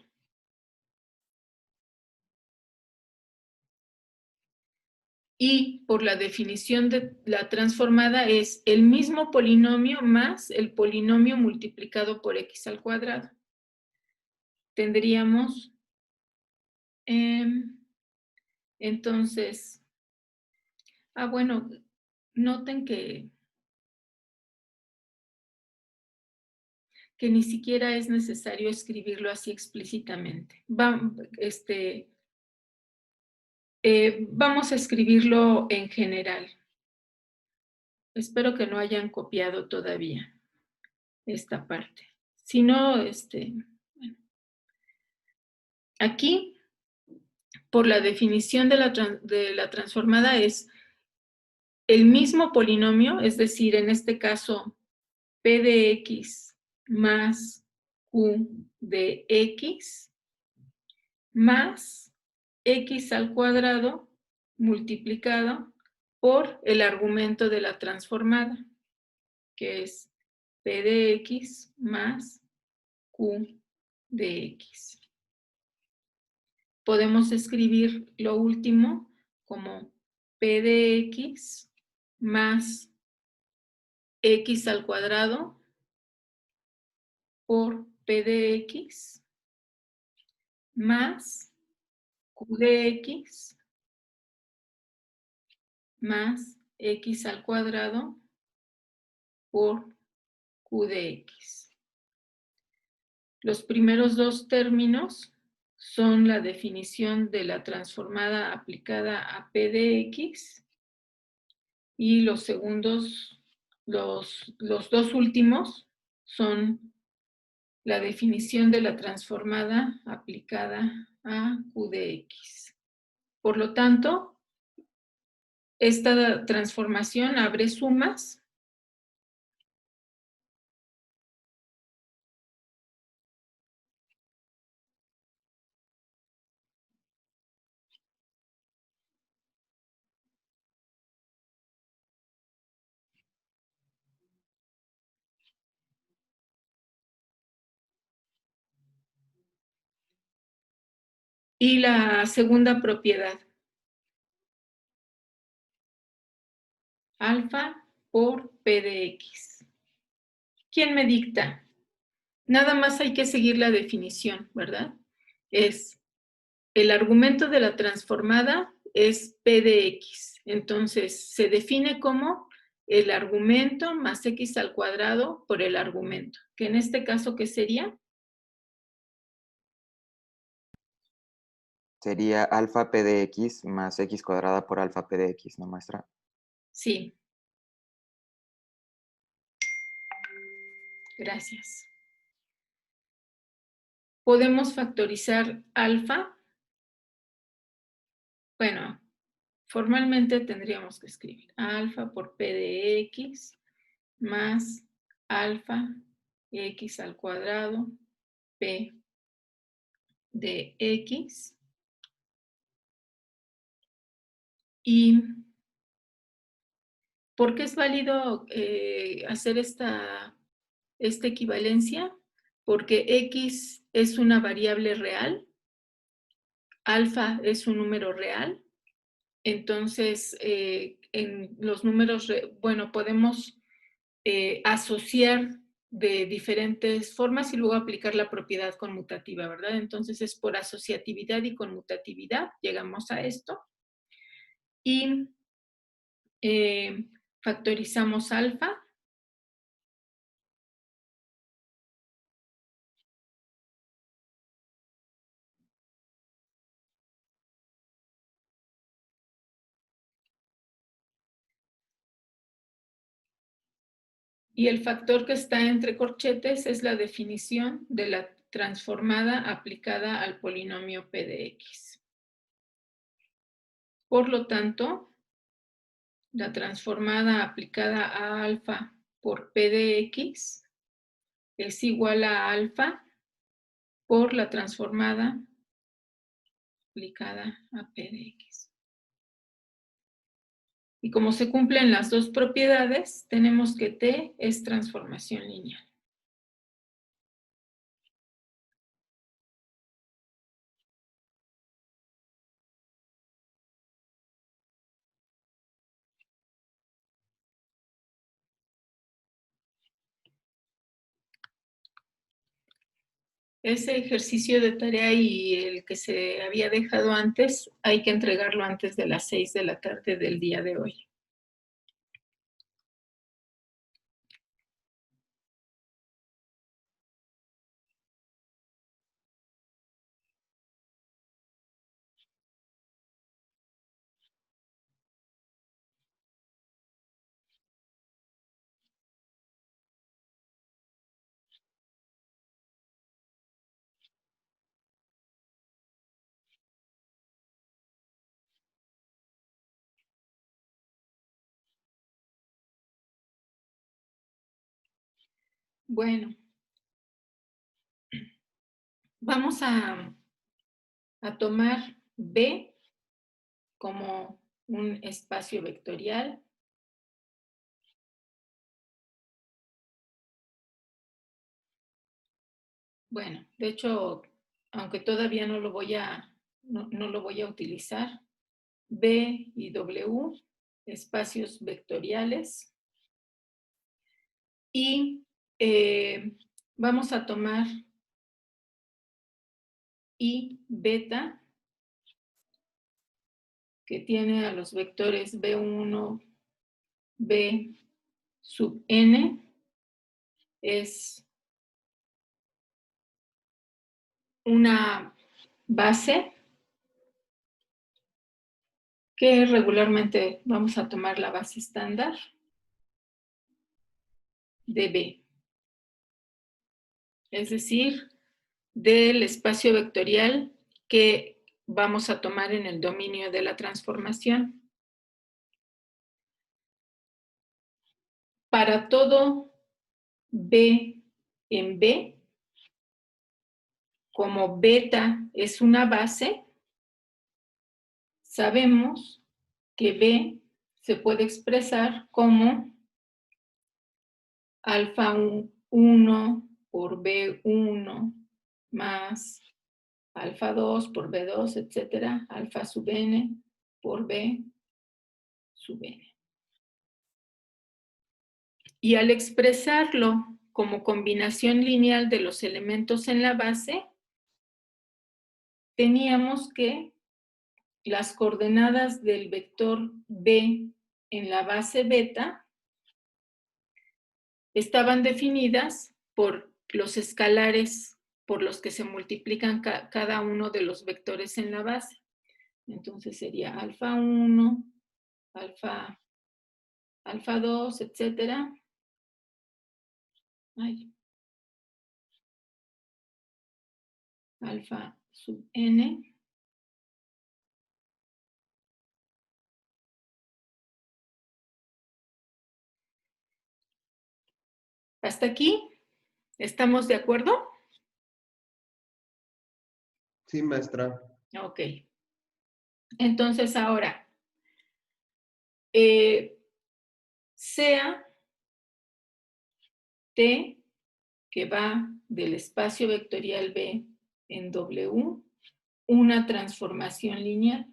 S1: Y por la definición de la transformada es el mismo polinomio más el polinomio multiplicado por X al cuadrado. Tendríamos, entonces, bueno, noten que ni siquiera es necesario escribirlo así explícitamente. Vamos a escribirlo en general. Espero que no hayan copiado todavía esta parte. Si no, bueno. Aquí, por la definición de la transformada es el mismo polinomio, es decir, en este caso, P de X más Q de X más X al cuadrado multiplicado por el argumento de la transformada, que es P de X más Q de X. Podemos escribir lo último como P de X más X al cuadrado por P de X más Q de X más X al cuadrado por Q de X. Los primeros dos términos son la definición de la transformada aplicada a P de X y los segundos, los dos últimos son la definición de la transformada aplicada a Q de X. Por lo tanto, esta transformación abre sumas y la segunda propiedad. Alfa por P de X. ¿Quién me dicta? Nada más hay que seguir la definición, ¿verdad? Es el argumento de la transformada es P de X. Entonces, se define como el argumento más X al cuadrado por el argumento. Que en este caso, ¿qué sería?
S2: Sería alfa P de X más X cuadrada por alfa P de X, ¿no, maestra?
S1: Sí. Gracias. ¿Podemos factorizar alfa? Bueno, formalmente tendríamos que escribir alfa por P de X más alfa X al cuadrado P de X. ¿Y por qué es válido hacer esta equivalencia? Porque X es una variable real, alfa es un número real. Entonces, en los números, bueno, podemos asociar de diferentes formas y luego aplicar la propiedad conmutativa, ¿verdad? Entonces, es por asociatividad y conmutatividad, llegamos a esto. Y factorizamos alfa. Y el factor que está entre corchetes es la definición de la transformada aplicada al polinomio P de X. Por lo tanto, la transformada aplicada a alfa por P de X es igual a alfa por la transformada aplicada a P de X. Y como se cumplen las dos propiedades, tenemos que T es transformación lineal. Ese ejercicio de tarea y el que se había dejado antes, hay que entregarlo antes de las 6 de la tarde del día de hoy. Bueno, vamos a tomar B como un espacio vectorial. Bueno, de hecho, aunque todavía no lo voy a utilizar, B y W, espacios vectoriales. Y vamos a tomar I beta, que tiene a los vectores B1, B sub n, es una base que regularmente vamos a tomar la base estándar de B. Es decir, del espacio vectorial que vamos a tomar en el dominio de la transformación. Para todo B en B, como beta es una base, sabemos que B se puede expresar como alfa 1 por B1 más alfa 2 por B2, etcétera, alfa sub n por B sub n. Y al expresarlo como combinación lineal de los elementos en la base, teníamos que las coordenadas del vector B en la base beta estaban definidas por los escalares por los que se multiplican cada uno de los vectores en la base. Entonces sería alfa 1, alfa 2, etcétera. Alfa sub n. ¿Hasta aquí? ¿Estamos de acuerdo?
S4: Sí, maestra.
S1: Ok. Entonces ahora, sea T, que va del espacio vectorial B en W, una transformación lineal.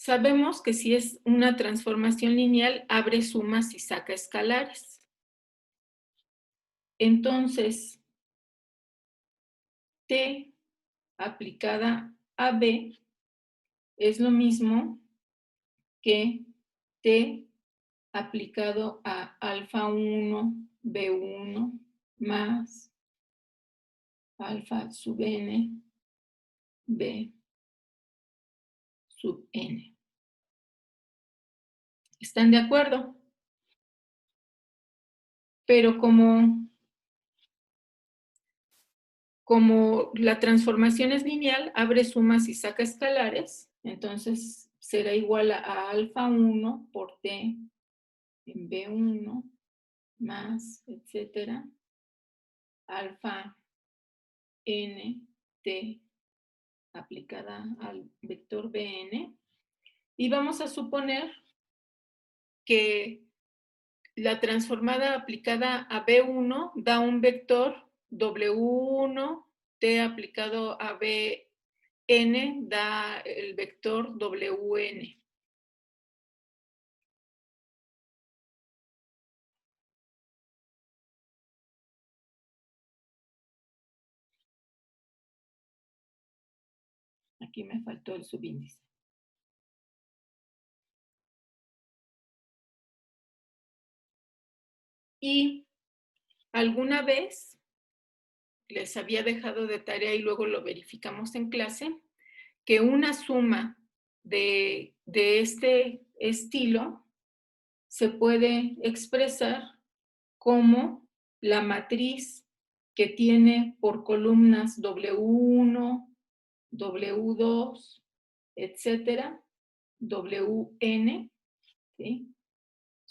S1: Sabemos que si es una transformación lineal, abre sumas y saca escalares. Entonces, T aplicada a B es lo mismo que T aplicado a alfa 1, B1, más alfa sub n, B sub n. ¿Están de acuerdo? Pero como la transformación es lineal, abre sumas y saca escalares, entonces será igual a alfa 1 por T en B1 más, etcétera, alfa n T aplicada al vector Bn. Y vamos a suponer que la transformada aplicada a B1 da un vector W1, T aplicado a Bn da el vector Wn. Aquí me faltó el subíndice. Y alguna vez les había dejado de tarea y luego lo verificamos en clase, que una suma de este estilo se puede expresar como la matriz que tiene por columnas W1, W2, etcétera, Wn, ¿sí?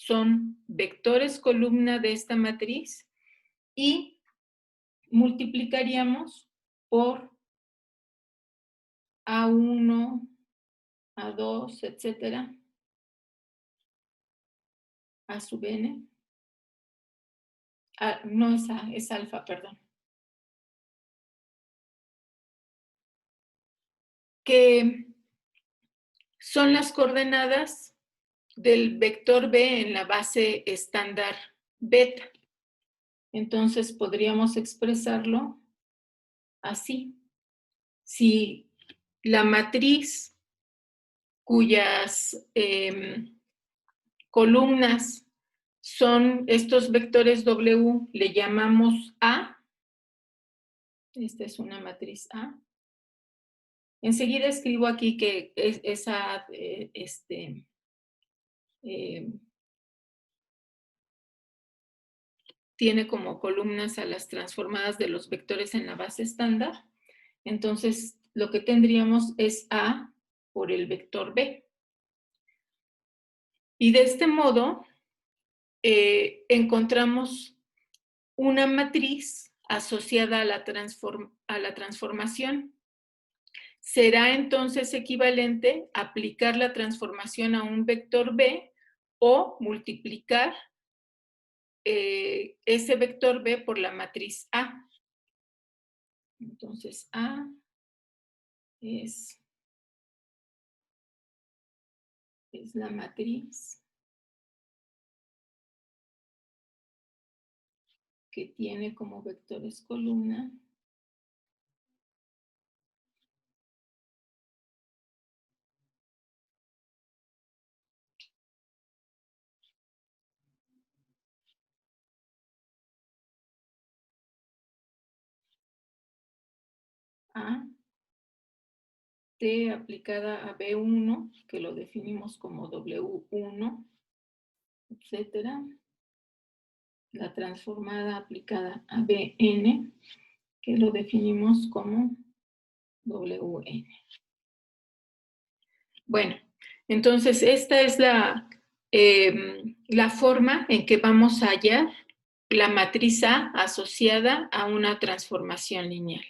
S1: Son vectores columna de esta matriz y multiplicaríamos por A1, A2, etcétera, A sub n. No es A, es alfa, perdón. Que son las coordenadas del vector B en la base estándar beta. Entonces podríamos expresarlo así. Si la matriz cuyas columnas son estos vectores W, le llamamos A. Esta es una matriz A. Enseguida escribo aquí que esa tiene como columnas a las transformadas de los vectores en la base estándar. Entonces, lo que tendríamos es A por el vector B. Y de este modo, encontramos una matriz asociada a la transformación. Será entonces equivalente aplicar la transformación a un vector B o multiplicar ese vector B por la matriz A. Entonces, A es la matriz que tiene como vectores columna A, T aplicada a B1, que lo definimos como W1, etcétera. La transformada aplicada a Bn, que lo definimos como WN. Bueno, entonces esta es la forma en que vamos a hallar la matriz A asociada a una transformación lineal.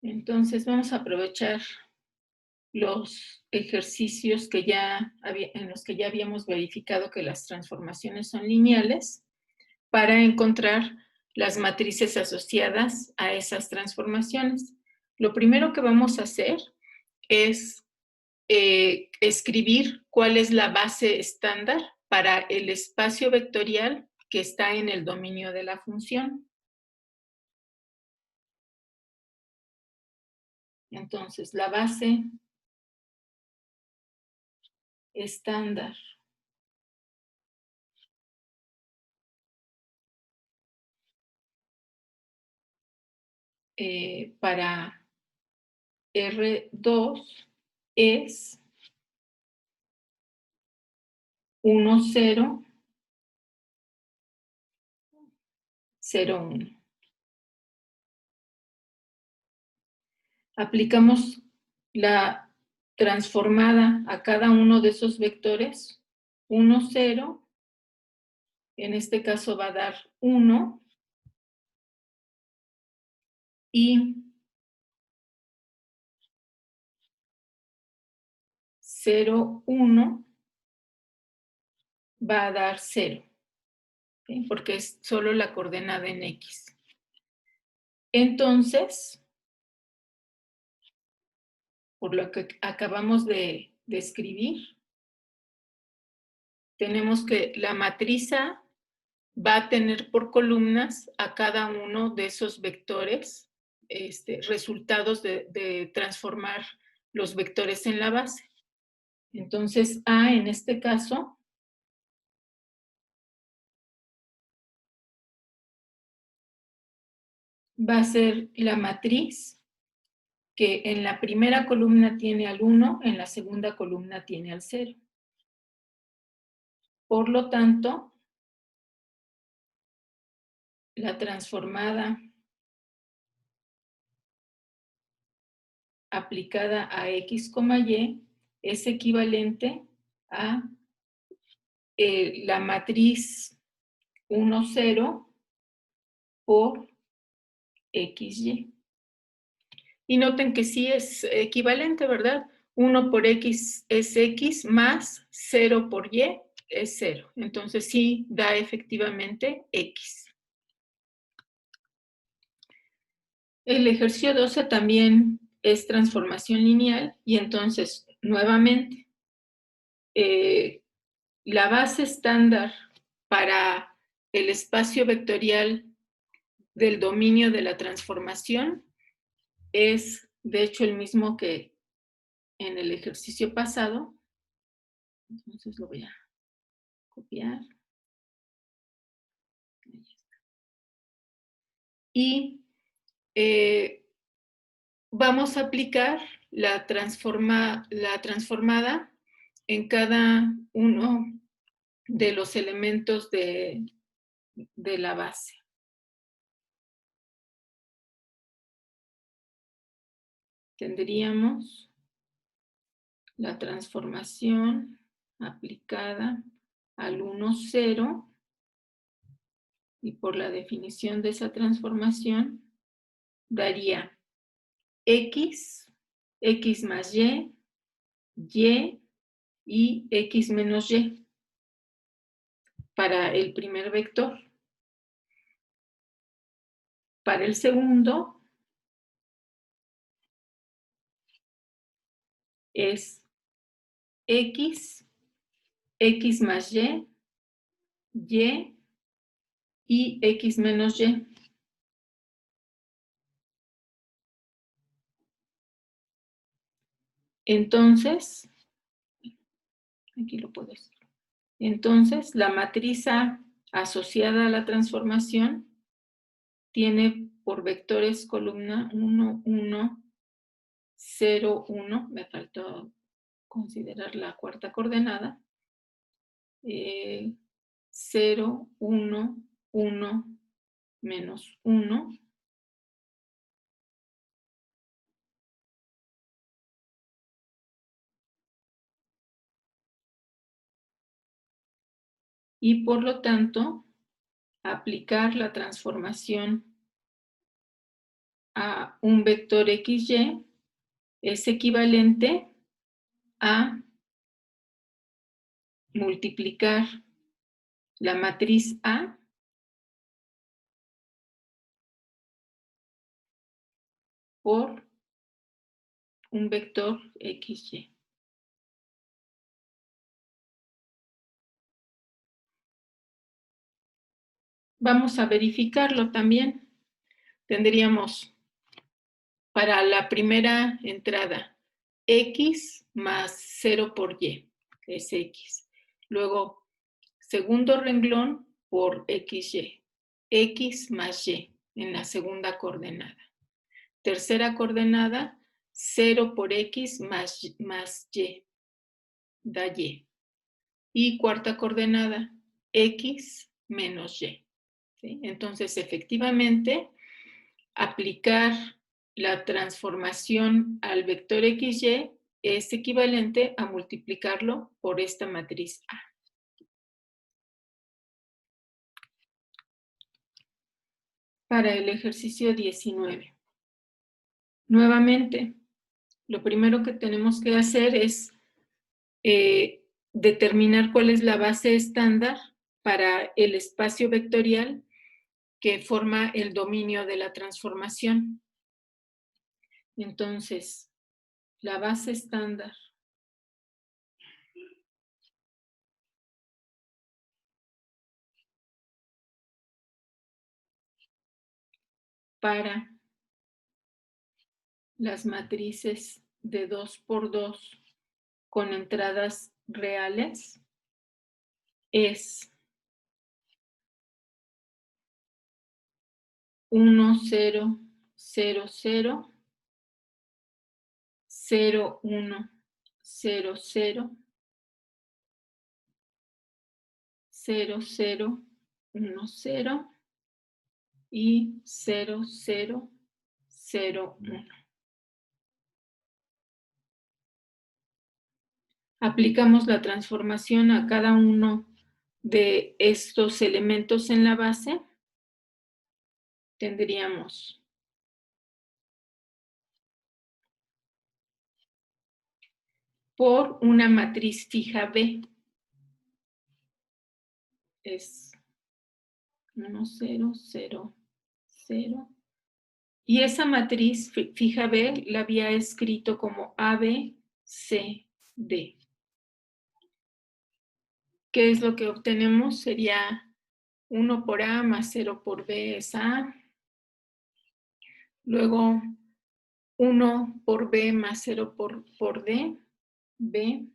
S1: Entonces vamos a aprovechar los ejercicios que en los que ya habíamos verificado que las transformaciones son lineales para encontrar las matrices asociadas a esas transformaciones. Lo primero que vamos a hacer es escribir cuál es la base estándar para el espacio vectorial que está en el dominio de la función. Entonces, la base estándar para R2 es 1, 0, 0, 1. Aplicamos la transformada a cada uno de esos vectores. 1, 0. En este caso va a dar 1. Y 0, 1 va a dar 0, ¿sí? Porque es solo la coordenada en X. Entonces, por lo que acabamos de escribir, tenemos que la matriz A va a tener por columnas a cada uno de esos vectores, resultados de transformar los vectores en la base. Entonces, A en este caso va a ser la matriz que en la primera columna tiene al 1, en la segunda columna tiene al 0. Por lo tanto, la transformada aplicada a X, Y es equivalente a la matriz 1, 0 por XY. Y noten que sí es equivalente, ¿verdad? 1 por X es X más 0 por Y es 0. Entonces sí da efectivamente X. El ejercicio 12 también es transformación lineal y entonces, nuevamente, la base estándar para el espacio vectorial del dominio de la transformación es, de hecho, el mismo que en el ejercicio pasado. Entonces lo voy a copiar. Y vamos a aplicar la transformada en cada uno de los elementos de la base. Tendríamos la transformación aplicada al 1, 0, y por la definición de esa transformación daría X, X más Y, Y y X menos Y para el primer vector. Para el segundo es X, X más Y, Y y X menos Y. Entonces, aquí lo puedo decir. Entonces, la matriz A asociada a la transformación tiene por vectores columna 1, 1, 0, 1. Me faltó considerar la cuarta coordenada. 0, 1, 1, menos 1. y por lo tanto aplicar la transformación a un vector XY es equivalente a multiplicar la matriz A por un vector XY. Vamos a verificarlo también. Tendríamos para la primera entrada X más 0 por Y, es X. Luego, segundo renglón por XY, X más Y en la segunda coordenada. Tercera coordenada, 0 por X más Y, da Y. Y cuarta coordenada, X menos Y. ¿Sí? Entonces, efectivamente, aplicar la transformación al vector XY es equivalente a multiplicarlo por esta matriz A. Para el ejercicio 19. Nuevamente, lo primero que tenemos que hacer es determinar cuál es la base estándar para el espacio vectorial que forma el dominio de la transformación. Entonces, la base estándar para las matrices de 2 por 2 con entradas reales es 1, 0, 0, 0, 0, 1, 0, 0, 0, 0, 1, 0 y 0, 0, 0, 1. Aplicamos la transformación a cada uno de estos elementos en la base. Tendríamos por una matriz fija B. Es 1, 0, 0, 0. Y esa matriz fija B la había escrito como AB, C, D. ¿Qué es lo que obtenemos? Sería 1 por A más 0 por B es A. Luego 1 por B más 0 por D, B.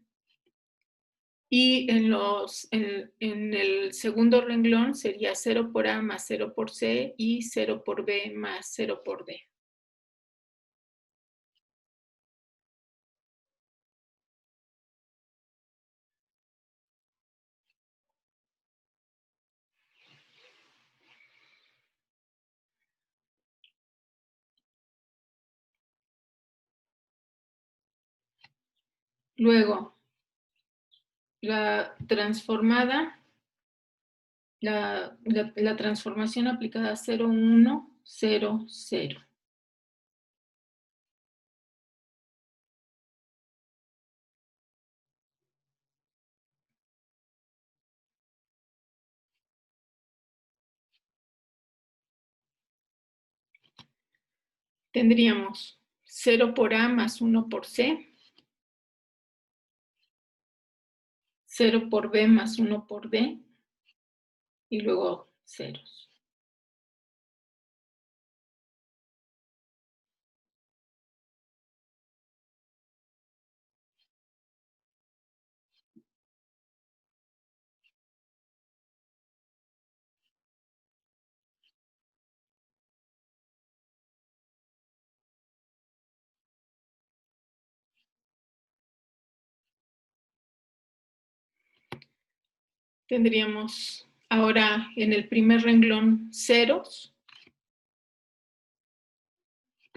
S1: Y en el segundo renglón sería 0 por A más 0 por C y 0 por B más 0 por D. Luego, la transformada, la transformación aplicada a 0, 1, 0, 0. Tendríamos 0 por A más 1 por C, 0 por B más 1 por D, y luego ceros. Tendríamos ahora en el primer renglón ceros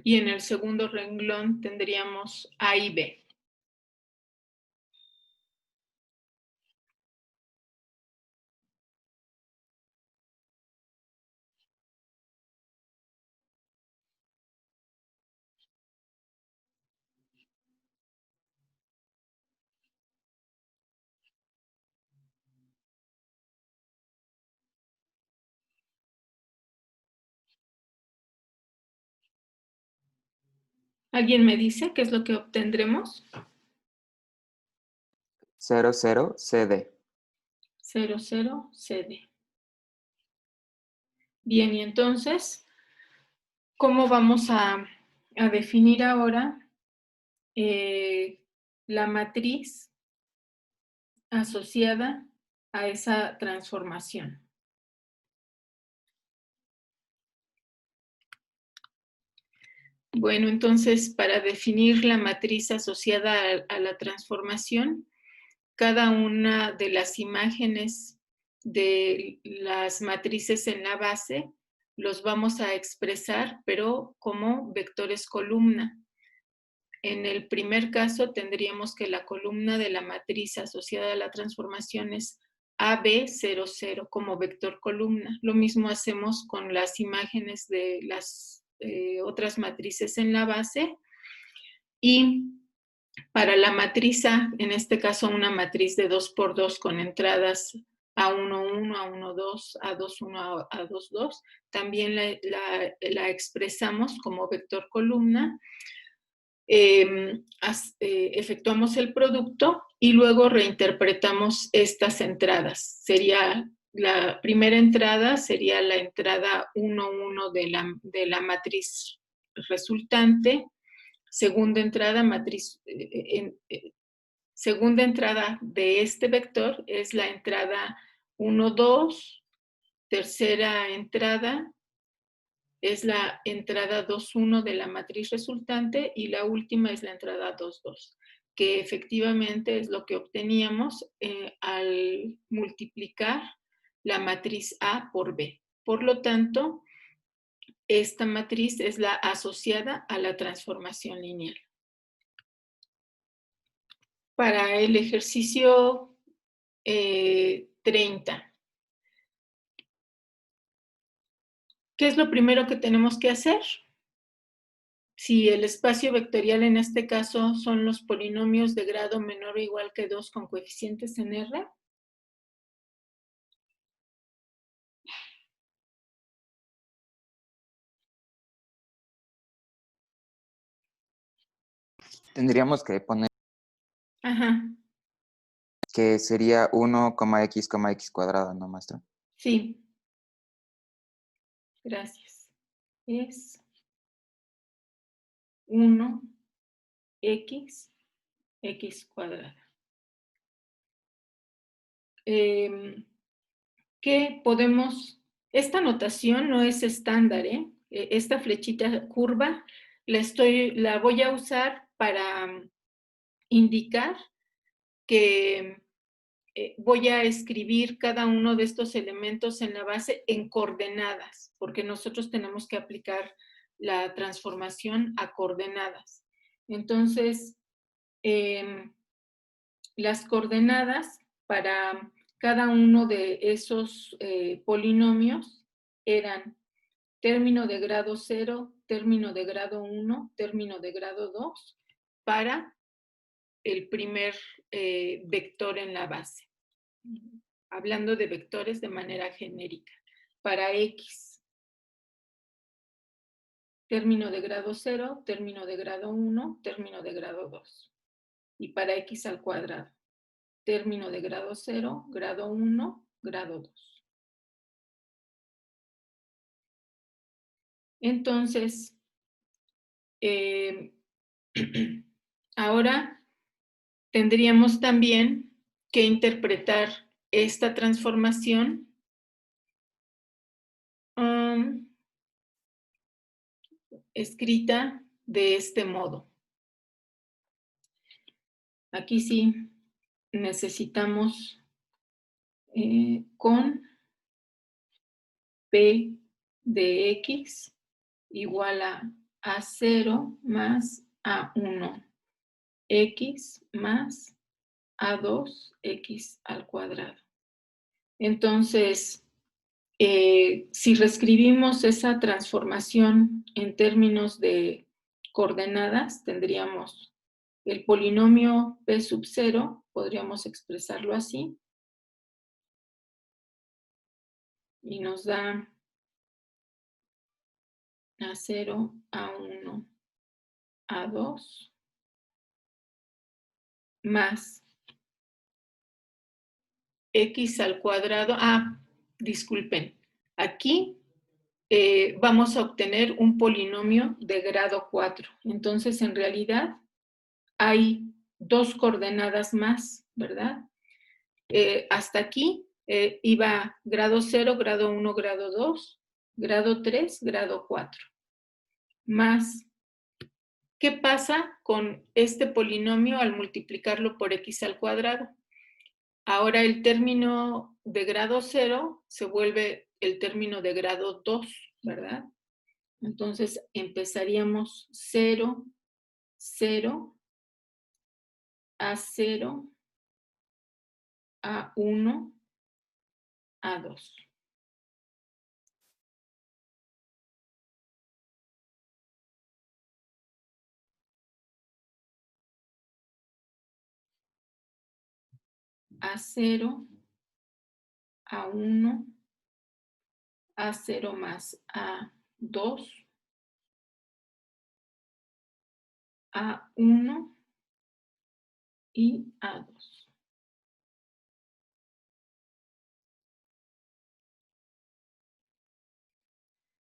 S1: y en el segundo renglón tendríamos A y B. ¿Alguien me dice qué es lo que obtendremos?
S2: 0, 0, CD.
S1: 0, 0, CD. Bien, y entonces, ¿cómo vamos a definir ahora la matriz asociada a esa transformación? Bueno, entonces, para definir la matriz asociada a la transformación, cada una de las imágenes de las matrices en la base los vamos a expresar, pero como vectores columna. En el primer caso tendríamos que la columna de la matriz asociada a la transformación es AB00 como vector columna. Lo mismo hacemos con las imágenes de las otras matrices en la base. Y para la matriz A, en este caso una matriz de 2x2 con entradas A11, A12, A21, A22, también la expresamos como vector columna. Efectuamos el producto y luego reinterpretamos estas entradas. Sería la primera entrada, sería la entrada 1, 1 de la matriz resultante. Segunda entrada, segunda entrada de este vector es la entrada 1, 2. Tercera entrada es la entrada 2, 1 de la matriz resultante y la última es la entrada 2, 2, que efectivamente es lo que obteníamos al multiplicar la matriz A por B. Por lo tanto, esta matriz es la asociada a la transformación lineal. Para el ejercicio 30. ¿Qué es lo primero que tenemos que hacer? Si el espacio vectorial en este caso son los polinomios de grado menor o igual que 2 con coeficientes en R.
S2: Tendríamos que poner
S1: Ajá,
S2: que sería 1, x, x cuadrada, ¿no, maestra?
S1: sí. Gracias. Es 1, x, x cuadrada. ¿Qué podemos? Esta notación no es estándar, ¿eh? Esta flechita curva la voy a usar para indicar que voy a escribir cada uno de estos elementos en la base en coordenadas, porque nosotros tenemos que aplicar la transformación a coordenadas. Entonces, las coordenadas para cada uno de esos polinomios eran término de grado 0, término de grado 1, término de grado 2, para el primer vector en la base. Hablando de vectores de manera genérica. Para X, término de grado 0, término de grado 1, término de grado 2. Y para X al cuadrado, término de grado 0, grado 1, grado 2. Entonces, ahora tendríamos también que interpretar esta transformación escrita de este modo. Aquí sí necesitamos con P de X igual a A0 más A1 X más A2 X al cuadrado. Entonces, si reescribimos esa transformación en términos de coordenadas, tendríamos el polinomio P sub 0, podríamos expresarlo así, y nos da A0, A1, A2 más x al cuadrado. Disculpen. Aquí vamos a obtener un polinomio de grado 4. Entonces, en realidad, hay 2 coordenadas más, ¿verdad? Hasta aquí iba grado 0, grado 1, grado 2, grado 3, grado 4. Más, ¿qué pasa con este polinomio al multiplicarlo por x al cuadrado? Ahora el término de grado 0 se vuelve el término de grado 2, ¿verdad? Entonces empezaríamos 0, 0, A0, A1, A2. A0, A1, A0 más A2, A1 y A2.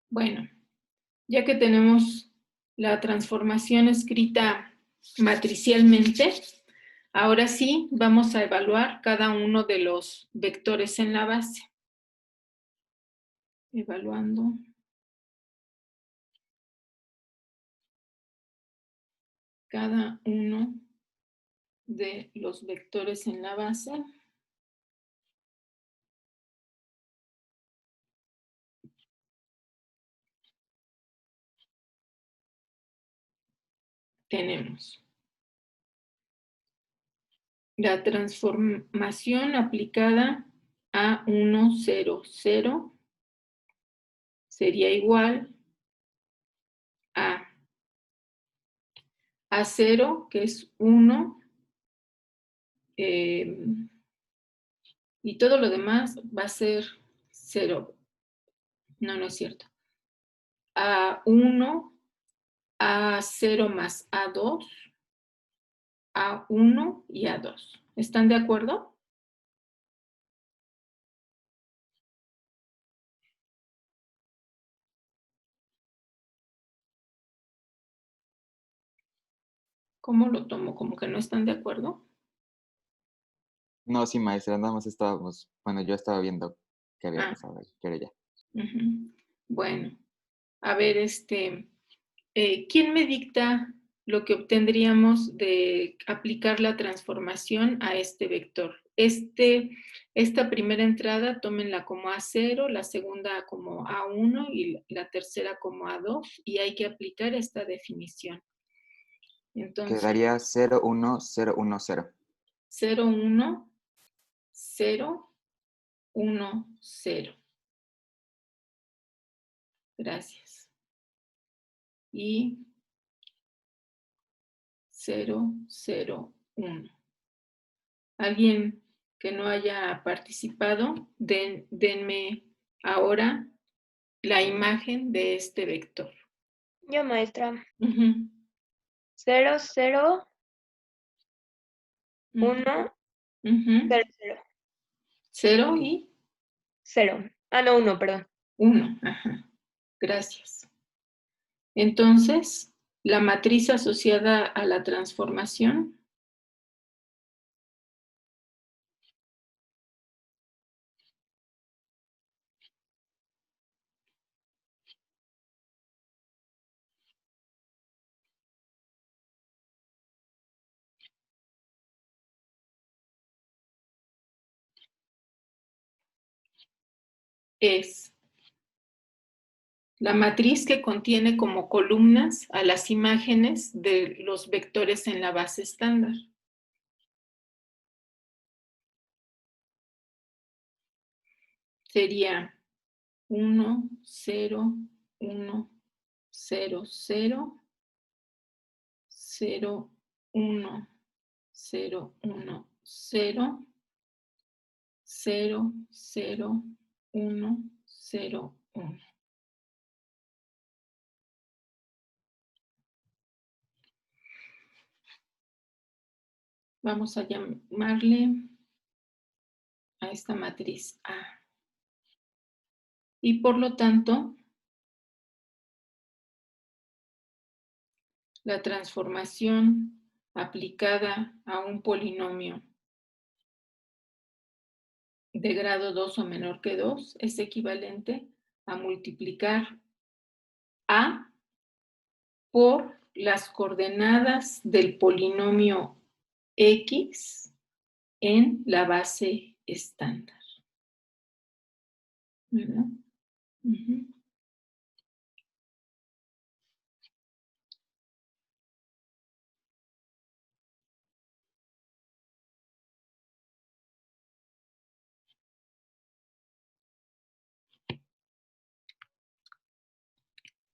S1: Bueno, ya que tenemos la transformación escrita matricialmente, ahora sí vamos a evaluar cada uno de los vectores en la base. Evaluando cada uno de los vectores en la base. Tenemos la transformación aplicada a 1, 0, 0 sería igual a A0, que es 1, y todo lo demás va a ser 0. No, no es cierto. A1, A0 más A2, A1 y A2. ¿Están de acuerdo? ¿Cómo lo tomo? ¿Como que no están de acuerdo?
S2: No, sí, maestra, nada más estábamos, bueno, yo estaba viendo qué había pasado ahí, pero ya.
S1: Bueno, a ver, ¿quién me dicta lo que obtendríamos de aplicar la transformación a este vector? Esta primera entrada, tómenla como A0, la segunda como A1 y la tercera como A2, y hay que aplicar esta definición. Entonces,
S2: Quedaría 0, 1, 0, 1, 0.
S1: 0, 1, 0, 1, 0. Gracias. Y 0, 0, 1. ¿Alguien que no haya participado? Denme ahora la imagen de este vector.
S4: Yo, maestra.
S1: 0,
S4: 0, 0, 1, 0, 0.
S1: 0 y
S4: 0. No, 1, perdón.
S1: 1. Gracias. Entonces, la matriz asociada a la transformación es la matriz que contiene como columnas a las imágenes de los vectores en la base estándar. Sería 1, 0, 1, 0, 0, 0, 1, 0, 1, 0, 0, 0, 1, 0, 1. Vamos a llamarle a esta matriz A. Y por lo tanto, la transformación aplicada a un polinomio de grado 2 o menor que 2 es equivalente a multiplicar A por las coordenadas del polinomio X en la base estándar. ¿Verdad? Uh-huh.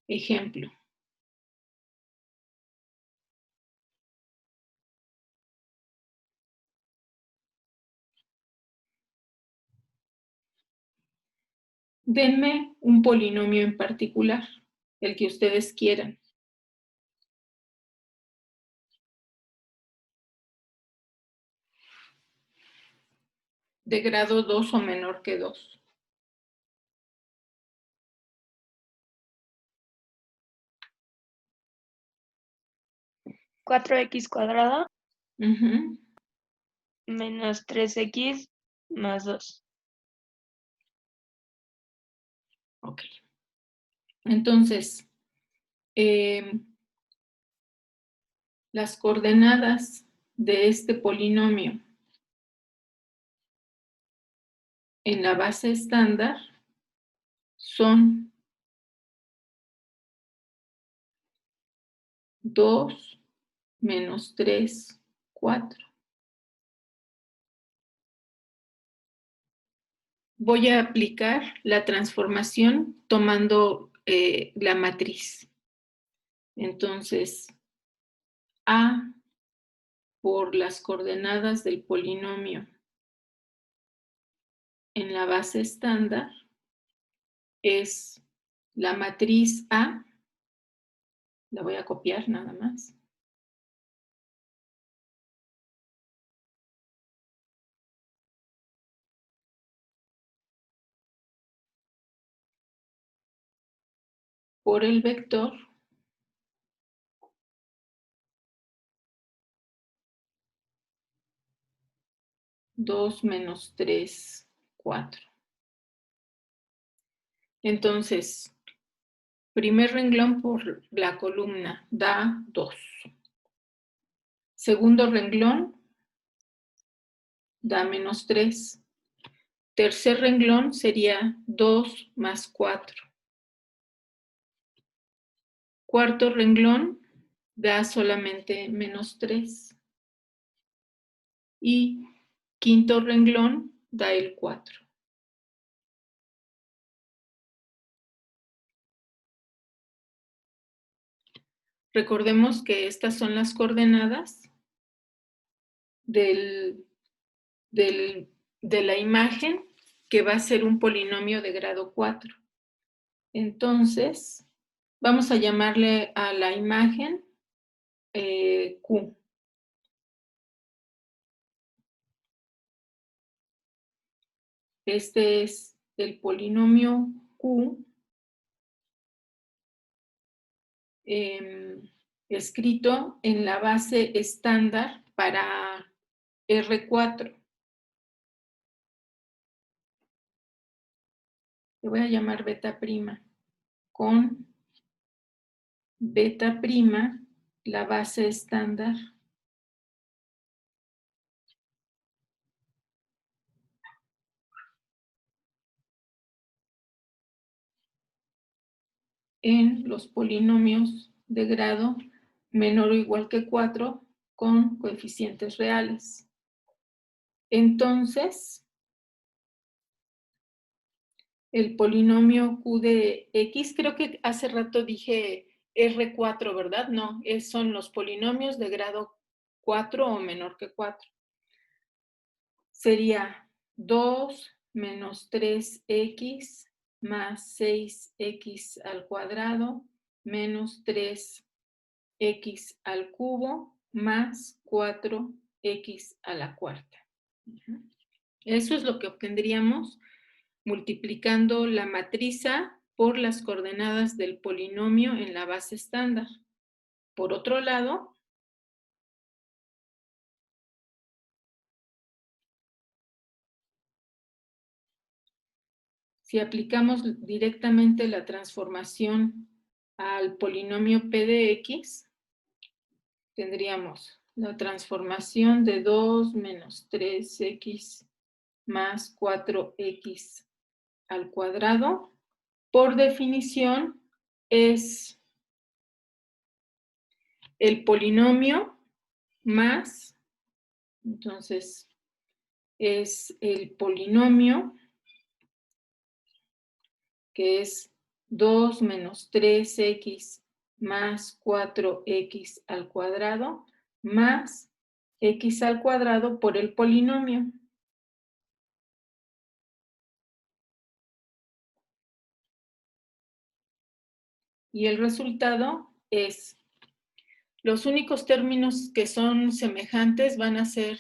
S1: Ejemplo. Denme un polinomio en particular, el que ustedes quieran. De grado 2 o menor que 2.
S4: ¿4x²
S1: Uh-huh.
S4: menos 3x más 2?
S1: Ok. Entonces, las coordenadas de este polinomio en la base estándar son 2 menos 3, 4. Voy a aplicar la transformación tomando la matriz. Entonces, A por las coordenadas del polinomio en la base estándar es la matriz A. La voy a copiar nada más. Por el vector dos menos 3, 4. Entonces, primer renglón por la columna da 2. Segundo renglón da menos 3. Tercer renglón sería 2 más 4. Cuarto renglón da solamente menos 3. Y quinto renglón da el 4. Recordemos que estas son las coordenadas de la imagen que va a ser un polinomio de grado 4. Entonces, vamos a llamarle a la imagen Q. Este es el polinomio Q escrito en la base estándar para R4. Le voy a llamar beta prima. Con beta prima, la base estándar en los polinomios de grado menor o igual que 4 con coeficientes reales. Entonces, el polinomio Q de X, creo que hace rato dije R4, ¿verdad? No, son los polinomios de grado 4 o menor que 4. Sería 2 menos 3x más 6x al cuadrado menos 3x al cubo más 4x x a la cuarta. Eso es lo que obtendríamos multiplicando la matriza por las coordenadas del polinomio en la base estándar. Por otro lado, si aplicamos directamente la transformación al polinomio p de x, tendríamos la transformación de 2 menos 3x más 4x al cuadrado. Por definición, es el polinomio más, entonces, es el polinomio que es 2 menos 3x más 4x al cuadrado más x al cuadrado por el polinomio. Y el resultado es, los únicos términos que son semejantes van a ser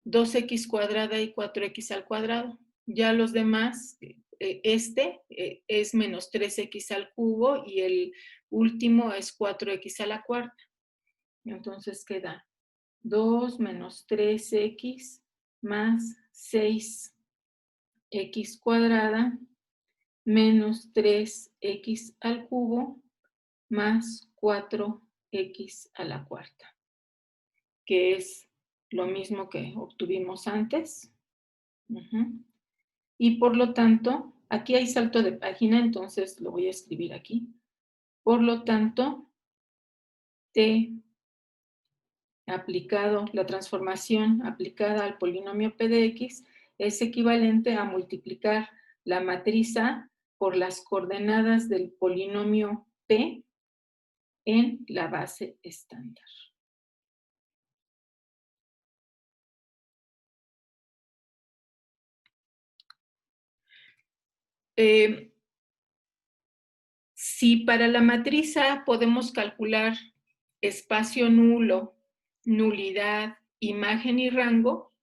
S1: 2x cuadrada y 4x al cuadrado. Ya los demás, es menos 3x al cubo y el último es 4x a la cuarta. Entonces queda 2 menos 3x más 6x cuadrada menos 3x al cubo más 4x a la cuarta, que es lo mismo que obtuvimos antes. Y por lo tanto, aquí hay salto de página, entonces lo voy a escribir aquí. Por lo tanto, T aplicado, la transformación aplicada al polinomio p de x es equivalente a multiplicar la matriz A por las coordenadas del polinomio p en la base estándar. Si para la matriz A podemos calcular espacio nulo, nulidad, imagen y rango,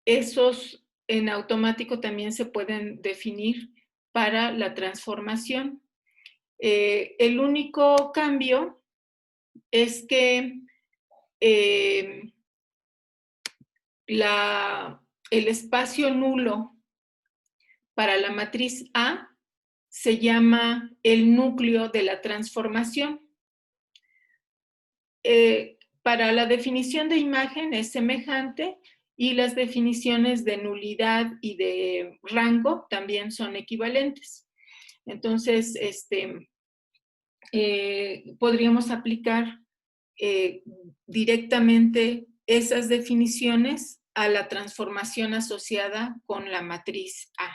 S1: esos en automático también se pueden definir para la transformación. El único cambio es que el espacio nulo para la matriz A se llama el núcleo de la transformación. Para la definición de imagen es semejante y las definiciones de nulidad y de rango también son equivalentes. Entonces, podríamos aplicar directamente esas definiciones a la transformación asociada con la matriz A.